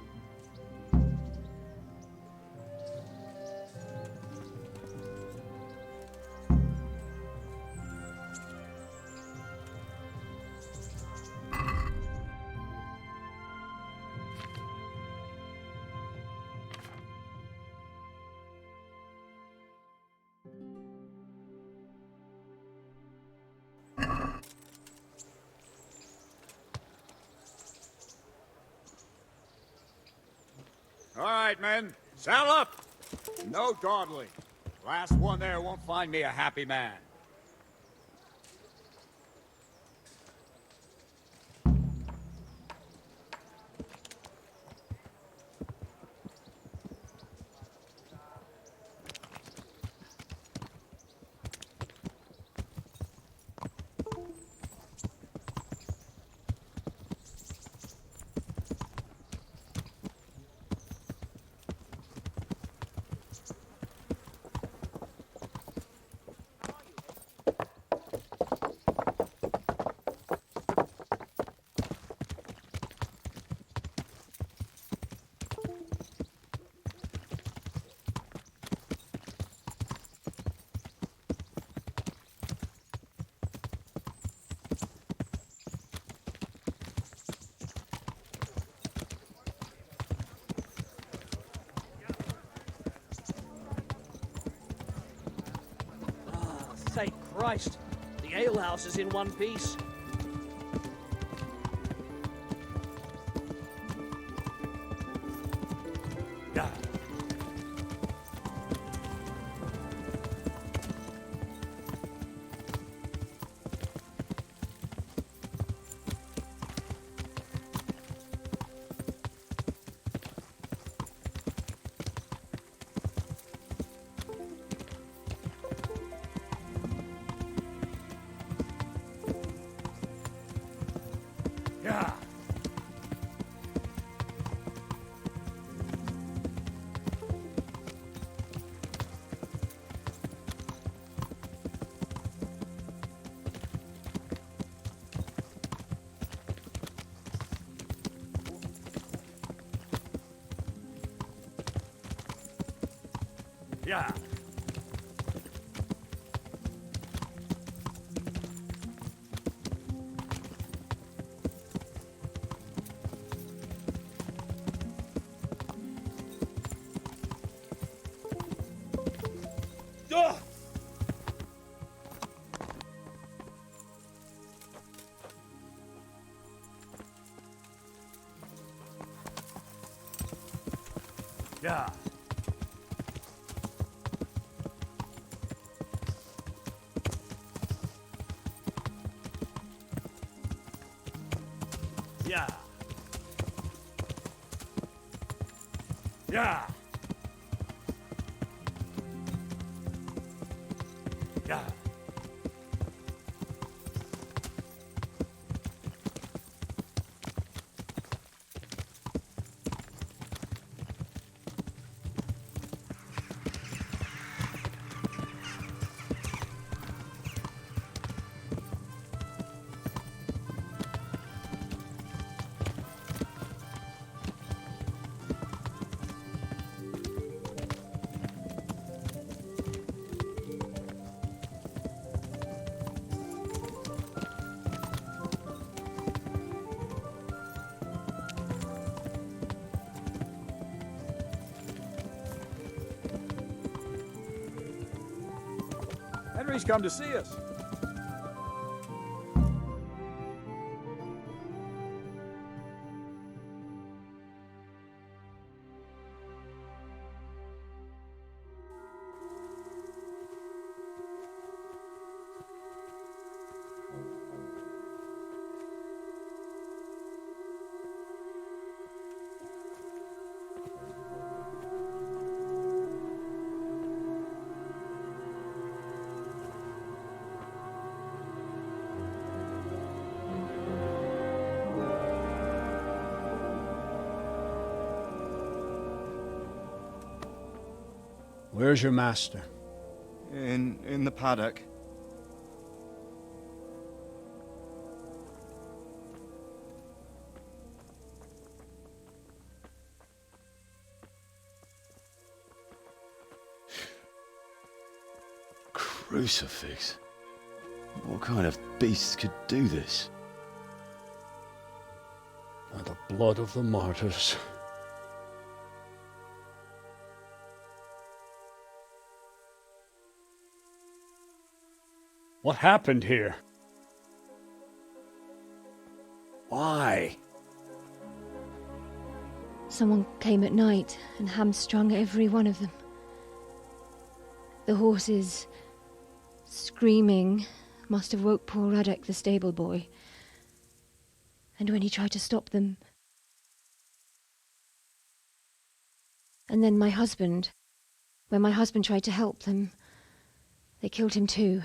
All right, men. Saddle up! No dawdling. Last one there won't find me a happy man. Thank Christ. The alehouse is in one piece. Yeah. Yeah. Yeah. Yeah. Yeah. Yeah. Yeah. Henry's come to see us. Where's your master? In the paddock. Crucifix? What kind of beast could do this? By the blood of the martyrs. What happened here? Why? Someone came at night and hamstrung every one of them. The horses, screaming, must have woke poor Radzig, the stable boy. And when he tried to stop them... And then my husband, when my husband tried to help them, they killed him too.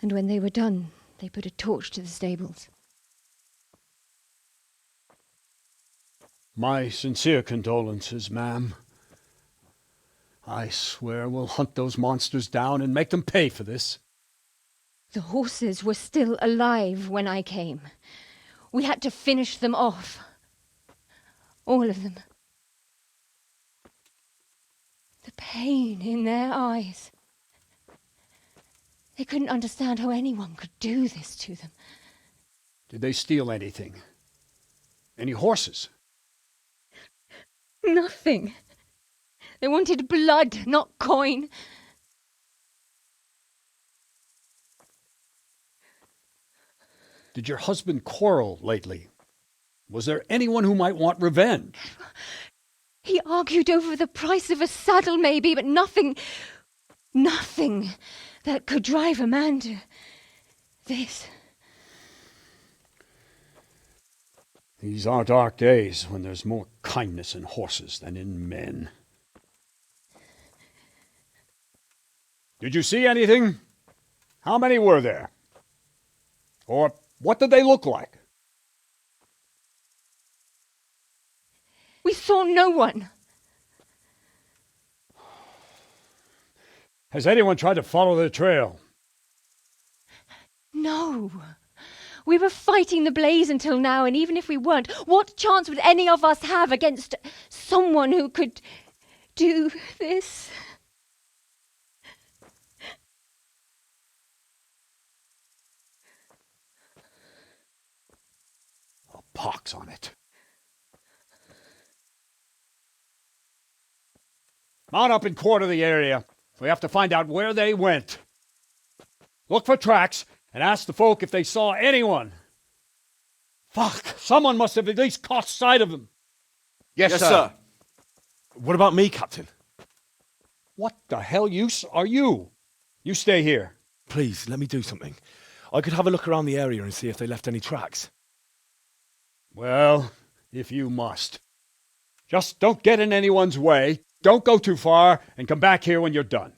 And when they were done, they put a torch to the stables. My sincere condolences, ma'am. I swear we'll hunt those monsters down and make them pay for this. The horses were still alive when I came. We had to finish them off. All of them. The pain in their eyes. They couldn't understand how anyone could do this to them. Did they steal anything? Any horses? Nothing. They wanted blood, not coin. Did your husband quarrel lately? Was there anyone who might want revenge? He argued over the price of a saddle, maybe, but nothing that could drive a man to this. These are dark days when there's more kindness in horses than in men. Did you see anything? How many were there? Or what did they look like? We saw no one. Has anyone tried to follow the trail? No. We were fighting the blaze until now, and even if we weren't, what chance would any of us have against someone who could do this? A pox on it. Mount up and quarter the area. We have to find out where they went. Look for tracks and ask the folk if they saw anyone. Fuck! Someone must have at least caught sight of them. Yes, sir. What about me, Captain? What the hell use are you? You stay here. Please, let me do something. I could have a look around the area and see if they left any tracks. Well, if you must. Just don't get in anyone's way, don't go too far, and come back here when you're done.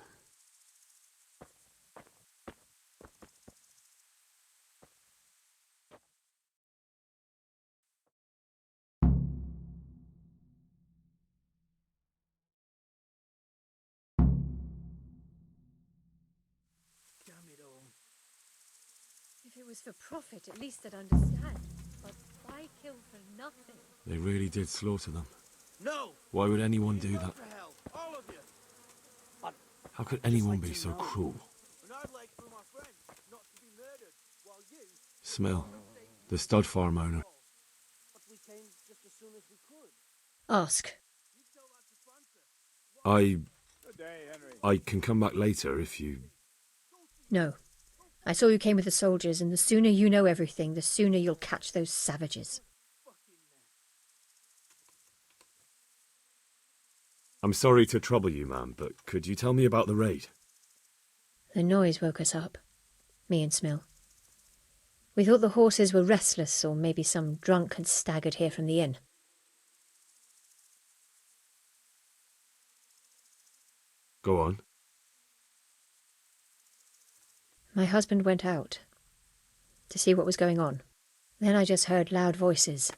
If it was for profit, at least I'd understand. But why kill for nothing? They really did slaughter them. No! Why would anyone do that? For hell, all of you! How could anyone be so cruel? And I'd like for my friends not to be murdered, while you... Smell, the stud farm owner. But we came just as soon as we could. Ask. I can come back later if you... No. I saw you came with the soldiers, and the sooner you know everything, the sooner you'll catch those savages. I'm sorry to trouble you, ma'am, but could you tell me about the raid? The noise woke us up. Me and Smill. We thought the horses were restless, or maybe some drunk had staggered here from the inn. Go on. My husband went out to see what was going on. Then I just heard loud voices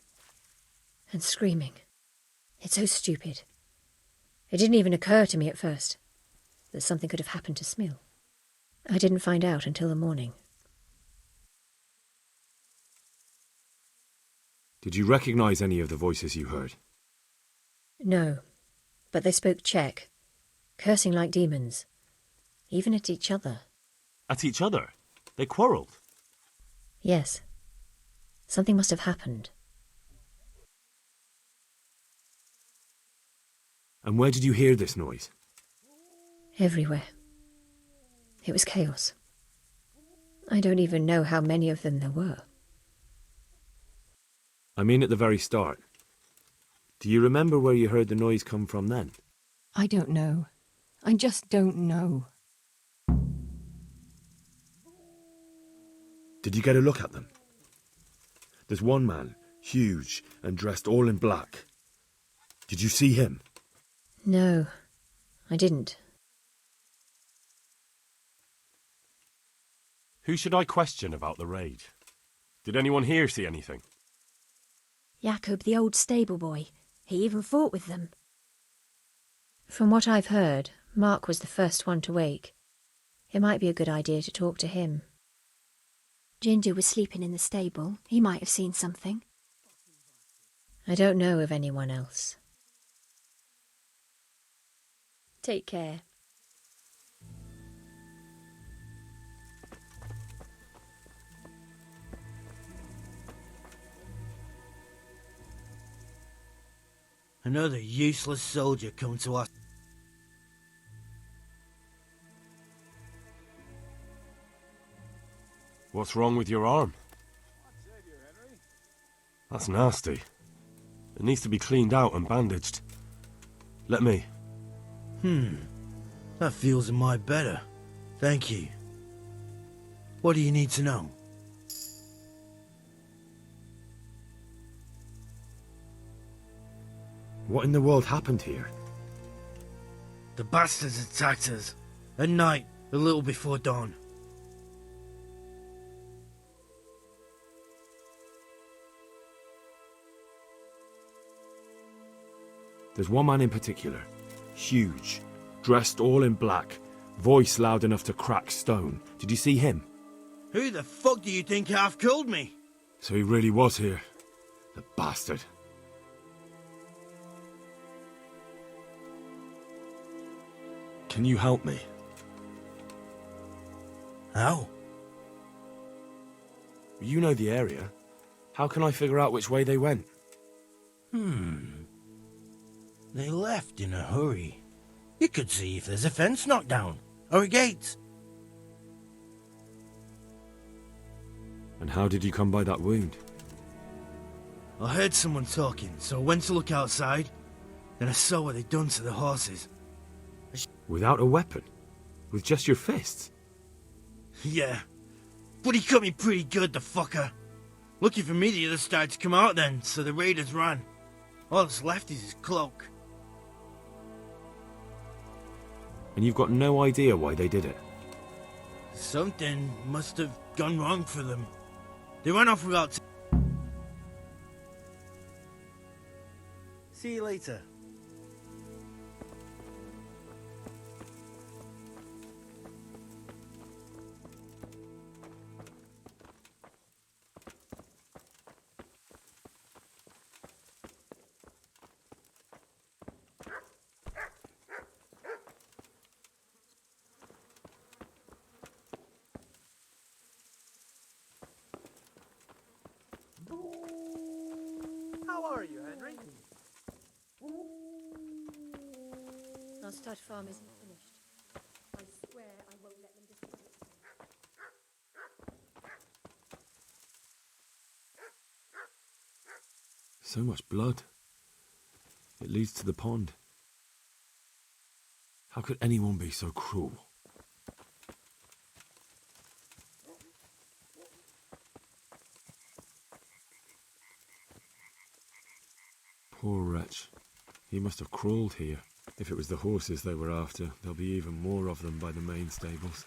and screaming. It's so stupid. It didn't even occur to me at first that something could have happened to Smill. I didn't find out until the morning. Did you recognize any of the voices you heard? No, but they spoke Czech, cursing like demons, even at each other. At each other? They quarrelled? Yes. Something must have happened. And where did you hear this noise? Everywhere. It was chaos. I don't even know how many of them there were. I mean at the very start. Do you remember where you heard the noise come from then? I don't know. I just don't know. Did you get a look at them? There's one man, huge and dressed all in black. Did you see him? No, I didn't. Who should I question about the raid? Did anyone here see anything? Jakob, the old stable boy. He even fought with them. From what I've heard, Mark was the first one to wake. It might be a good idea to talk to him. Ginger was sleeping in the stable. He might have seen something. I don't know of anyone else. Take care. Another useless soldier come to us. What's wrong with your arm? That's nasty. It needs to be cleaned out and bandaged. Let me. That feels a mite better. Thank you. What do you need to know? What in the world happened here? The bastards attacked us. At night, a little before dawn. There's one man in particular. Huge. Dressed all in black. Voice loud enough to crack stone. Did you see him? Who the fuck do you think half killed me? So he really was here. The bastard. Can you help me? How? You know the area. How can I figure out which way they went? They left in a hurry. You could see if there's a fence knocked down, or a gate. And how did you come by that wound? I heard someone talking, so I went to look outside. Then I saw what they'd done to the horses. Without a weapon? With just your fists? Yeah, but he cut me pretty good, the fucker. Lucky for me the others started to come out then, so the raiders ran. All that's left is his cloak. And you've got no idea why they did it? Something must have gone wrong for them. They ran off without... See you later. How are you, Henry? Our stud farm isn't finished. I swear I won't let them destroy it. So much blood. It leads to the pond. How could anyone be so cruel? Poor wretch. He must have crawled here. If it was the horses they were after, there'll be even more of them by the main stables.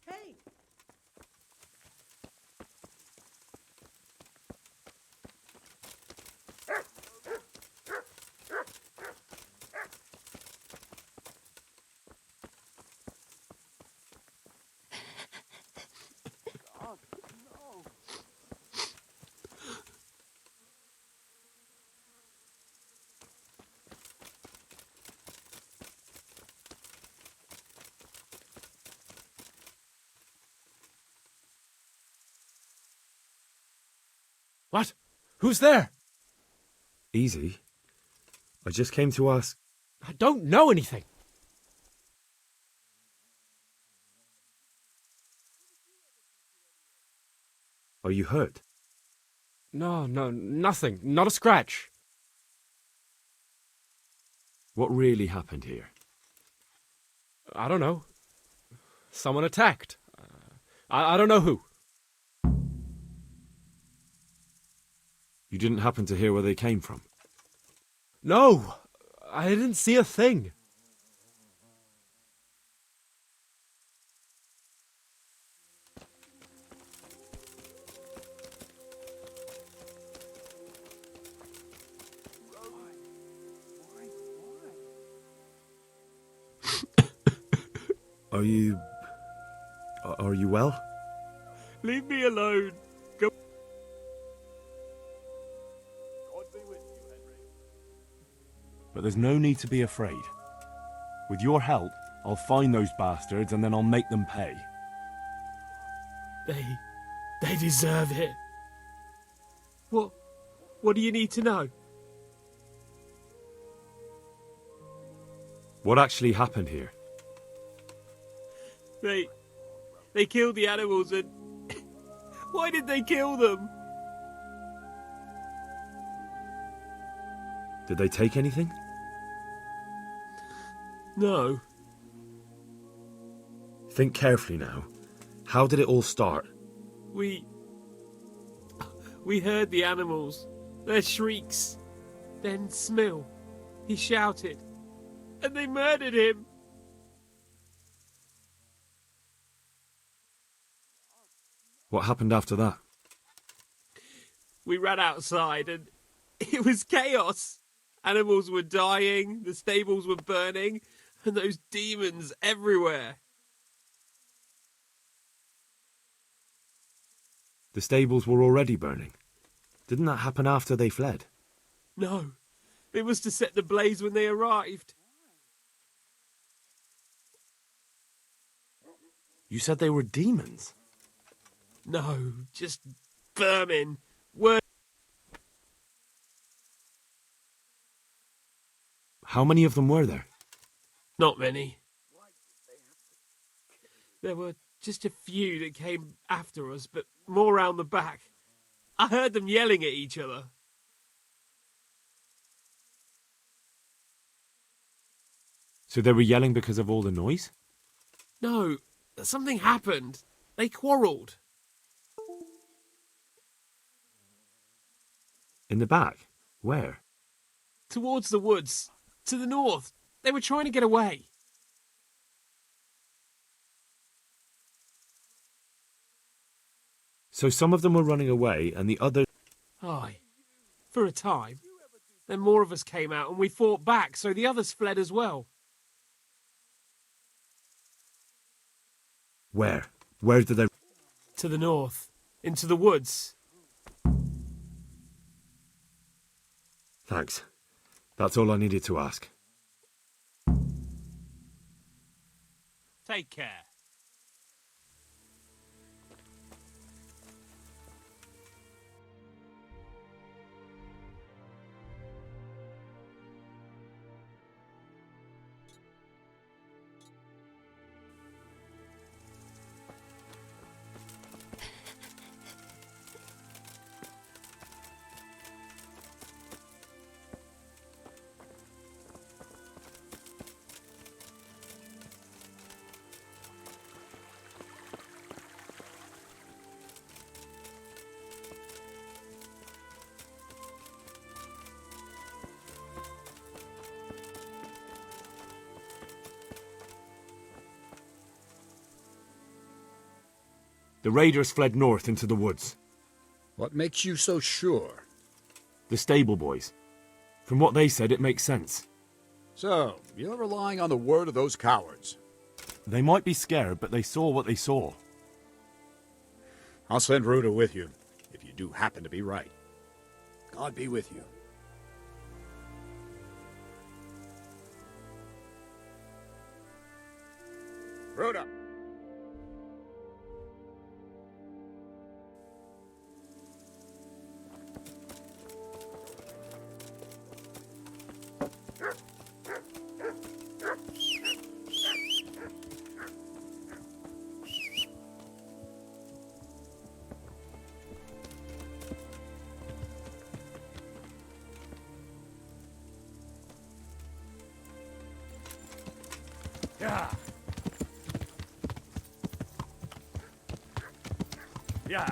Hey! God, no. What? Who's there? Easy. I just came to ask... I don't know anything. Are you hurt? No, nothing. Not a scratch. What really happened here? I don't know. Someone attacked. I don't know who. You didn't happen to hear where they came from? No, I didn't see a thing. Are you well? Leave me alone. Go. God be with you, Henry. But there's no need to be afraid. With your help, I'll find those bastards and then I'll make them pay. They deserve it. What do you need to know? What actually happened here? They killed the animals and... Why did they kill them? Did they take anything? No. Think carefully now. How did it all start? We heard the animals, their shrieks. Then Smill, he shouted, and they murdered him. What happened after that? We ran outside and it was chaos. Animals were dying, the stables were burning, and those demons everywhere. The stables were already burning. Didn't that happen after they fled? No, it was to set the blaze when they arrived. You said they were demons? No, just vermin. Word. How many of them were there? Not many. There were just a few that came after us, but more round the back. I heard them yelling at each other. So they were yelling because of all the noise? No, something happened. They quarrelled. In the back? Where? Towards the woods. To the north. They were trying to get away. So some of them were running away and the others... Aye. For a time. Then more of us came out and we fought back, so the others fled as well. Where? Where did they... To the north. Into the woods. Thanks. That's all I needed to ask. Take care. The raiders fled north into the woods. What makes you so sure? The stable boys. From what they said, it makes sense. So, you're relying on the word of those cowards. They might be scared, but they saw what they saw. I'll send Ruda with you, if you do happen to be right. God be with you. Ruda! Yeah. Yeah.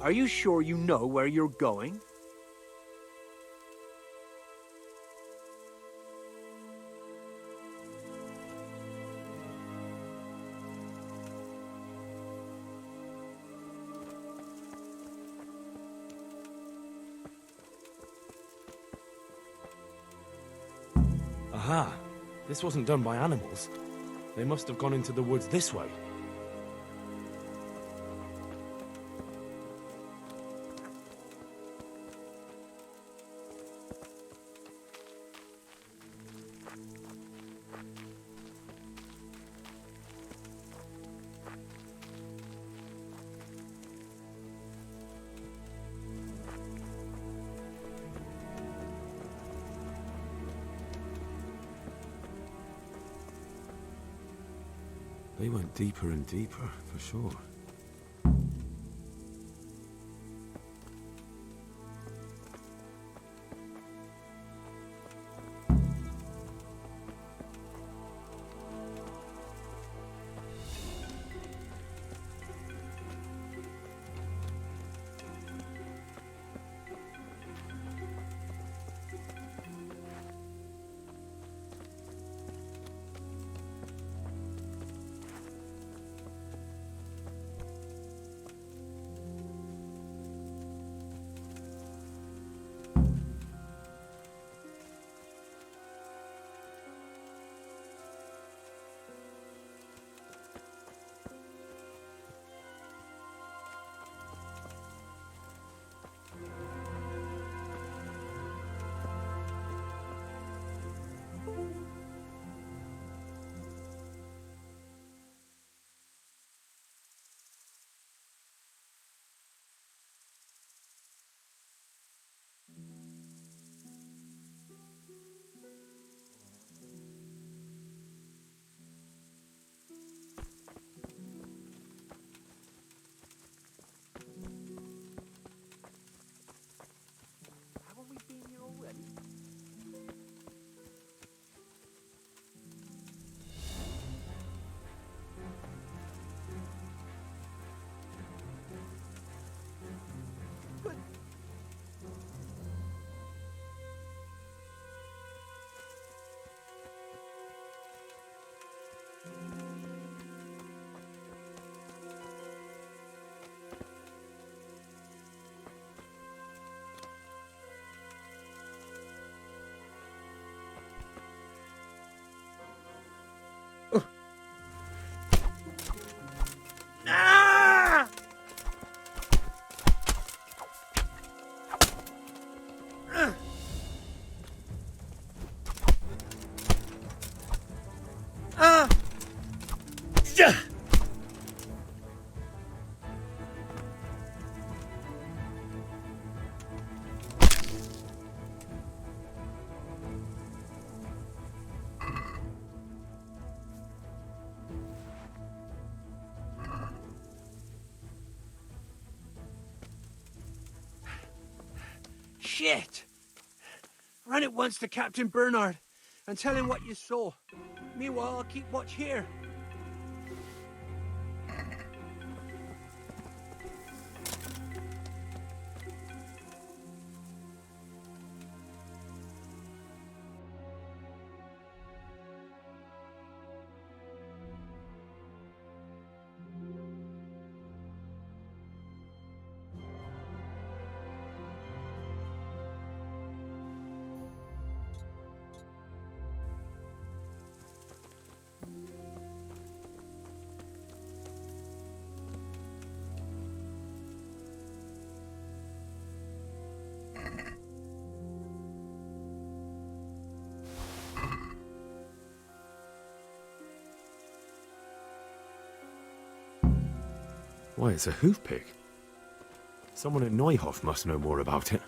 Are you sure you know where you're going? Aha! This wasn't done by animals. They must have gone into the woods this way. They went deeper and deeper, for sure. Haven't we been here already? Shit! Run at once to Captain Bernard and tell him what you saw. Meanwhile, I'll keep watch here. Why, it's a hoof pick. Someone at Neuhof must know more about it.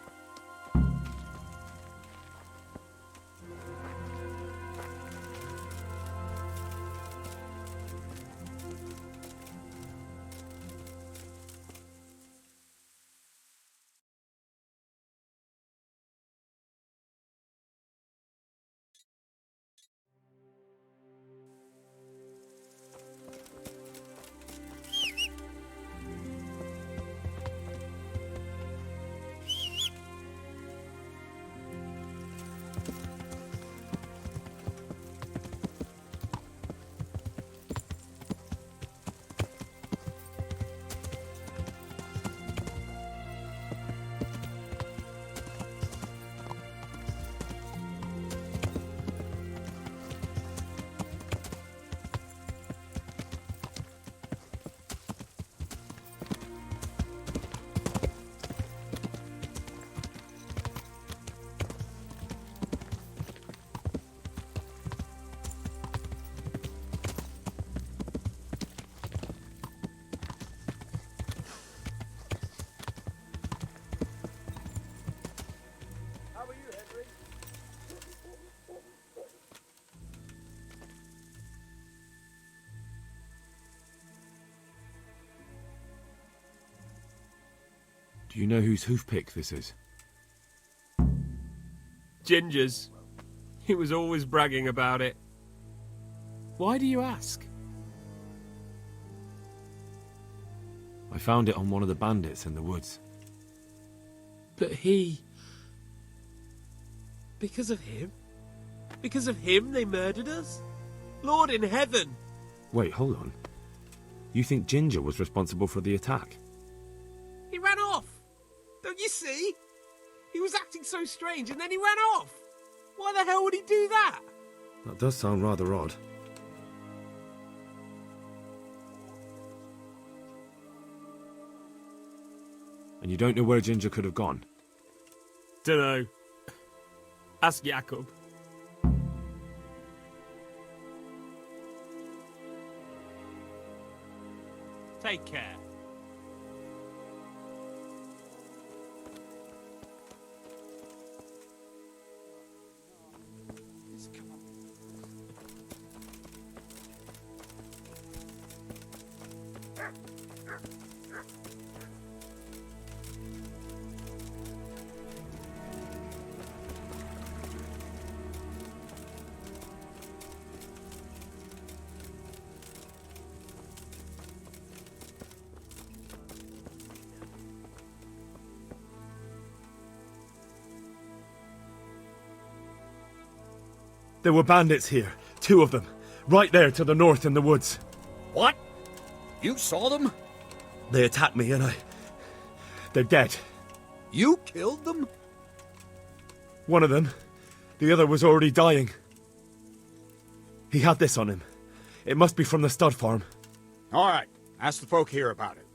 Do you know whose hoofpick this is? Ginger's. He was always bragging about it. Why do you ask? I found it on one of the bandits in the woods. But he... Because of him? Because of him they murdered us? Lord in heaven! Wait, hold on. You think Ginger was responsible for the attack? He ran off! Don't you see? He was acting so strange and then he ran off! Why the hell would he do that? That does sound rather odd. And you don't know where Ginger could have gone? Dunno. Ask Jakob. Take care. There were bandits here. 2 of them. Right there to the north in the woods. What? You saw them? They attacked me and they're dead. You killed them? One of them. The other was already dying. He had this on him. It must be from the stud farm. All right. Ask the folk here about it.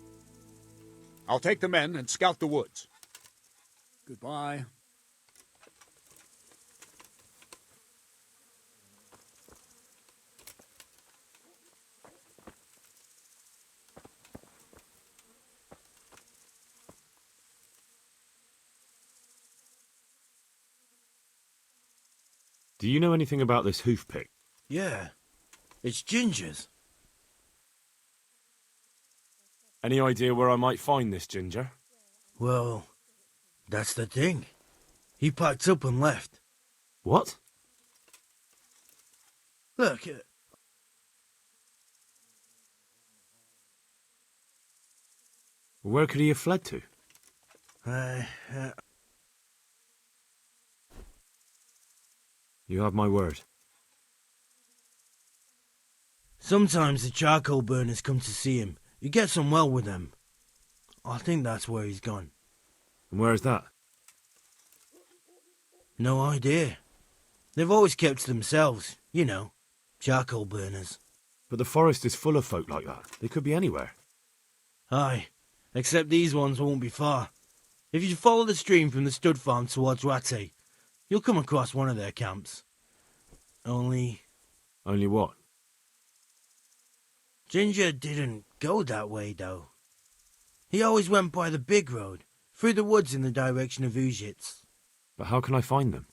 I'll take the men and scout the woods. Goodbye. Do you know anything about this hoofpick? Yeah. It's Ginger's. Any idea where I might find this Ginger? Well, that's the thing. He packed up and left. What? Look. Where could he have fled to? You have my word. Sometimes the charcoal burners come to see him. He gets on well with them. I think that's where he's gone. And where is that? No idea. They've always kept to themselves, you know, charcoal burners. But the forest is full of folk like that. They could be anywhere. Aye, except these ones won't be far. If you follow the stream from the stud farm towards Radzig, you'll come across one of their camps. Only what? Ginger didn't go that way, though. He always went by the big road, through the woods in the direction of Ujits. But how can I find them?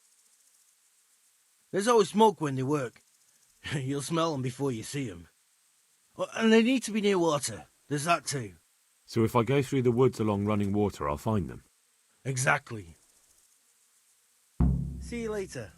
There's always smoke when they work. You'll smell them before you see them. Oh, and they need to be near water. There's that too. So if I go through the woods along running water, I'll find them? Exactly. See you later.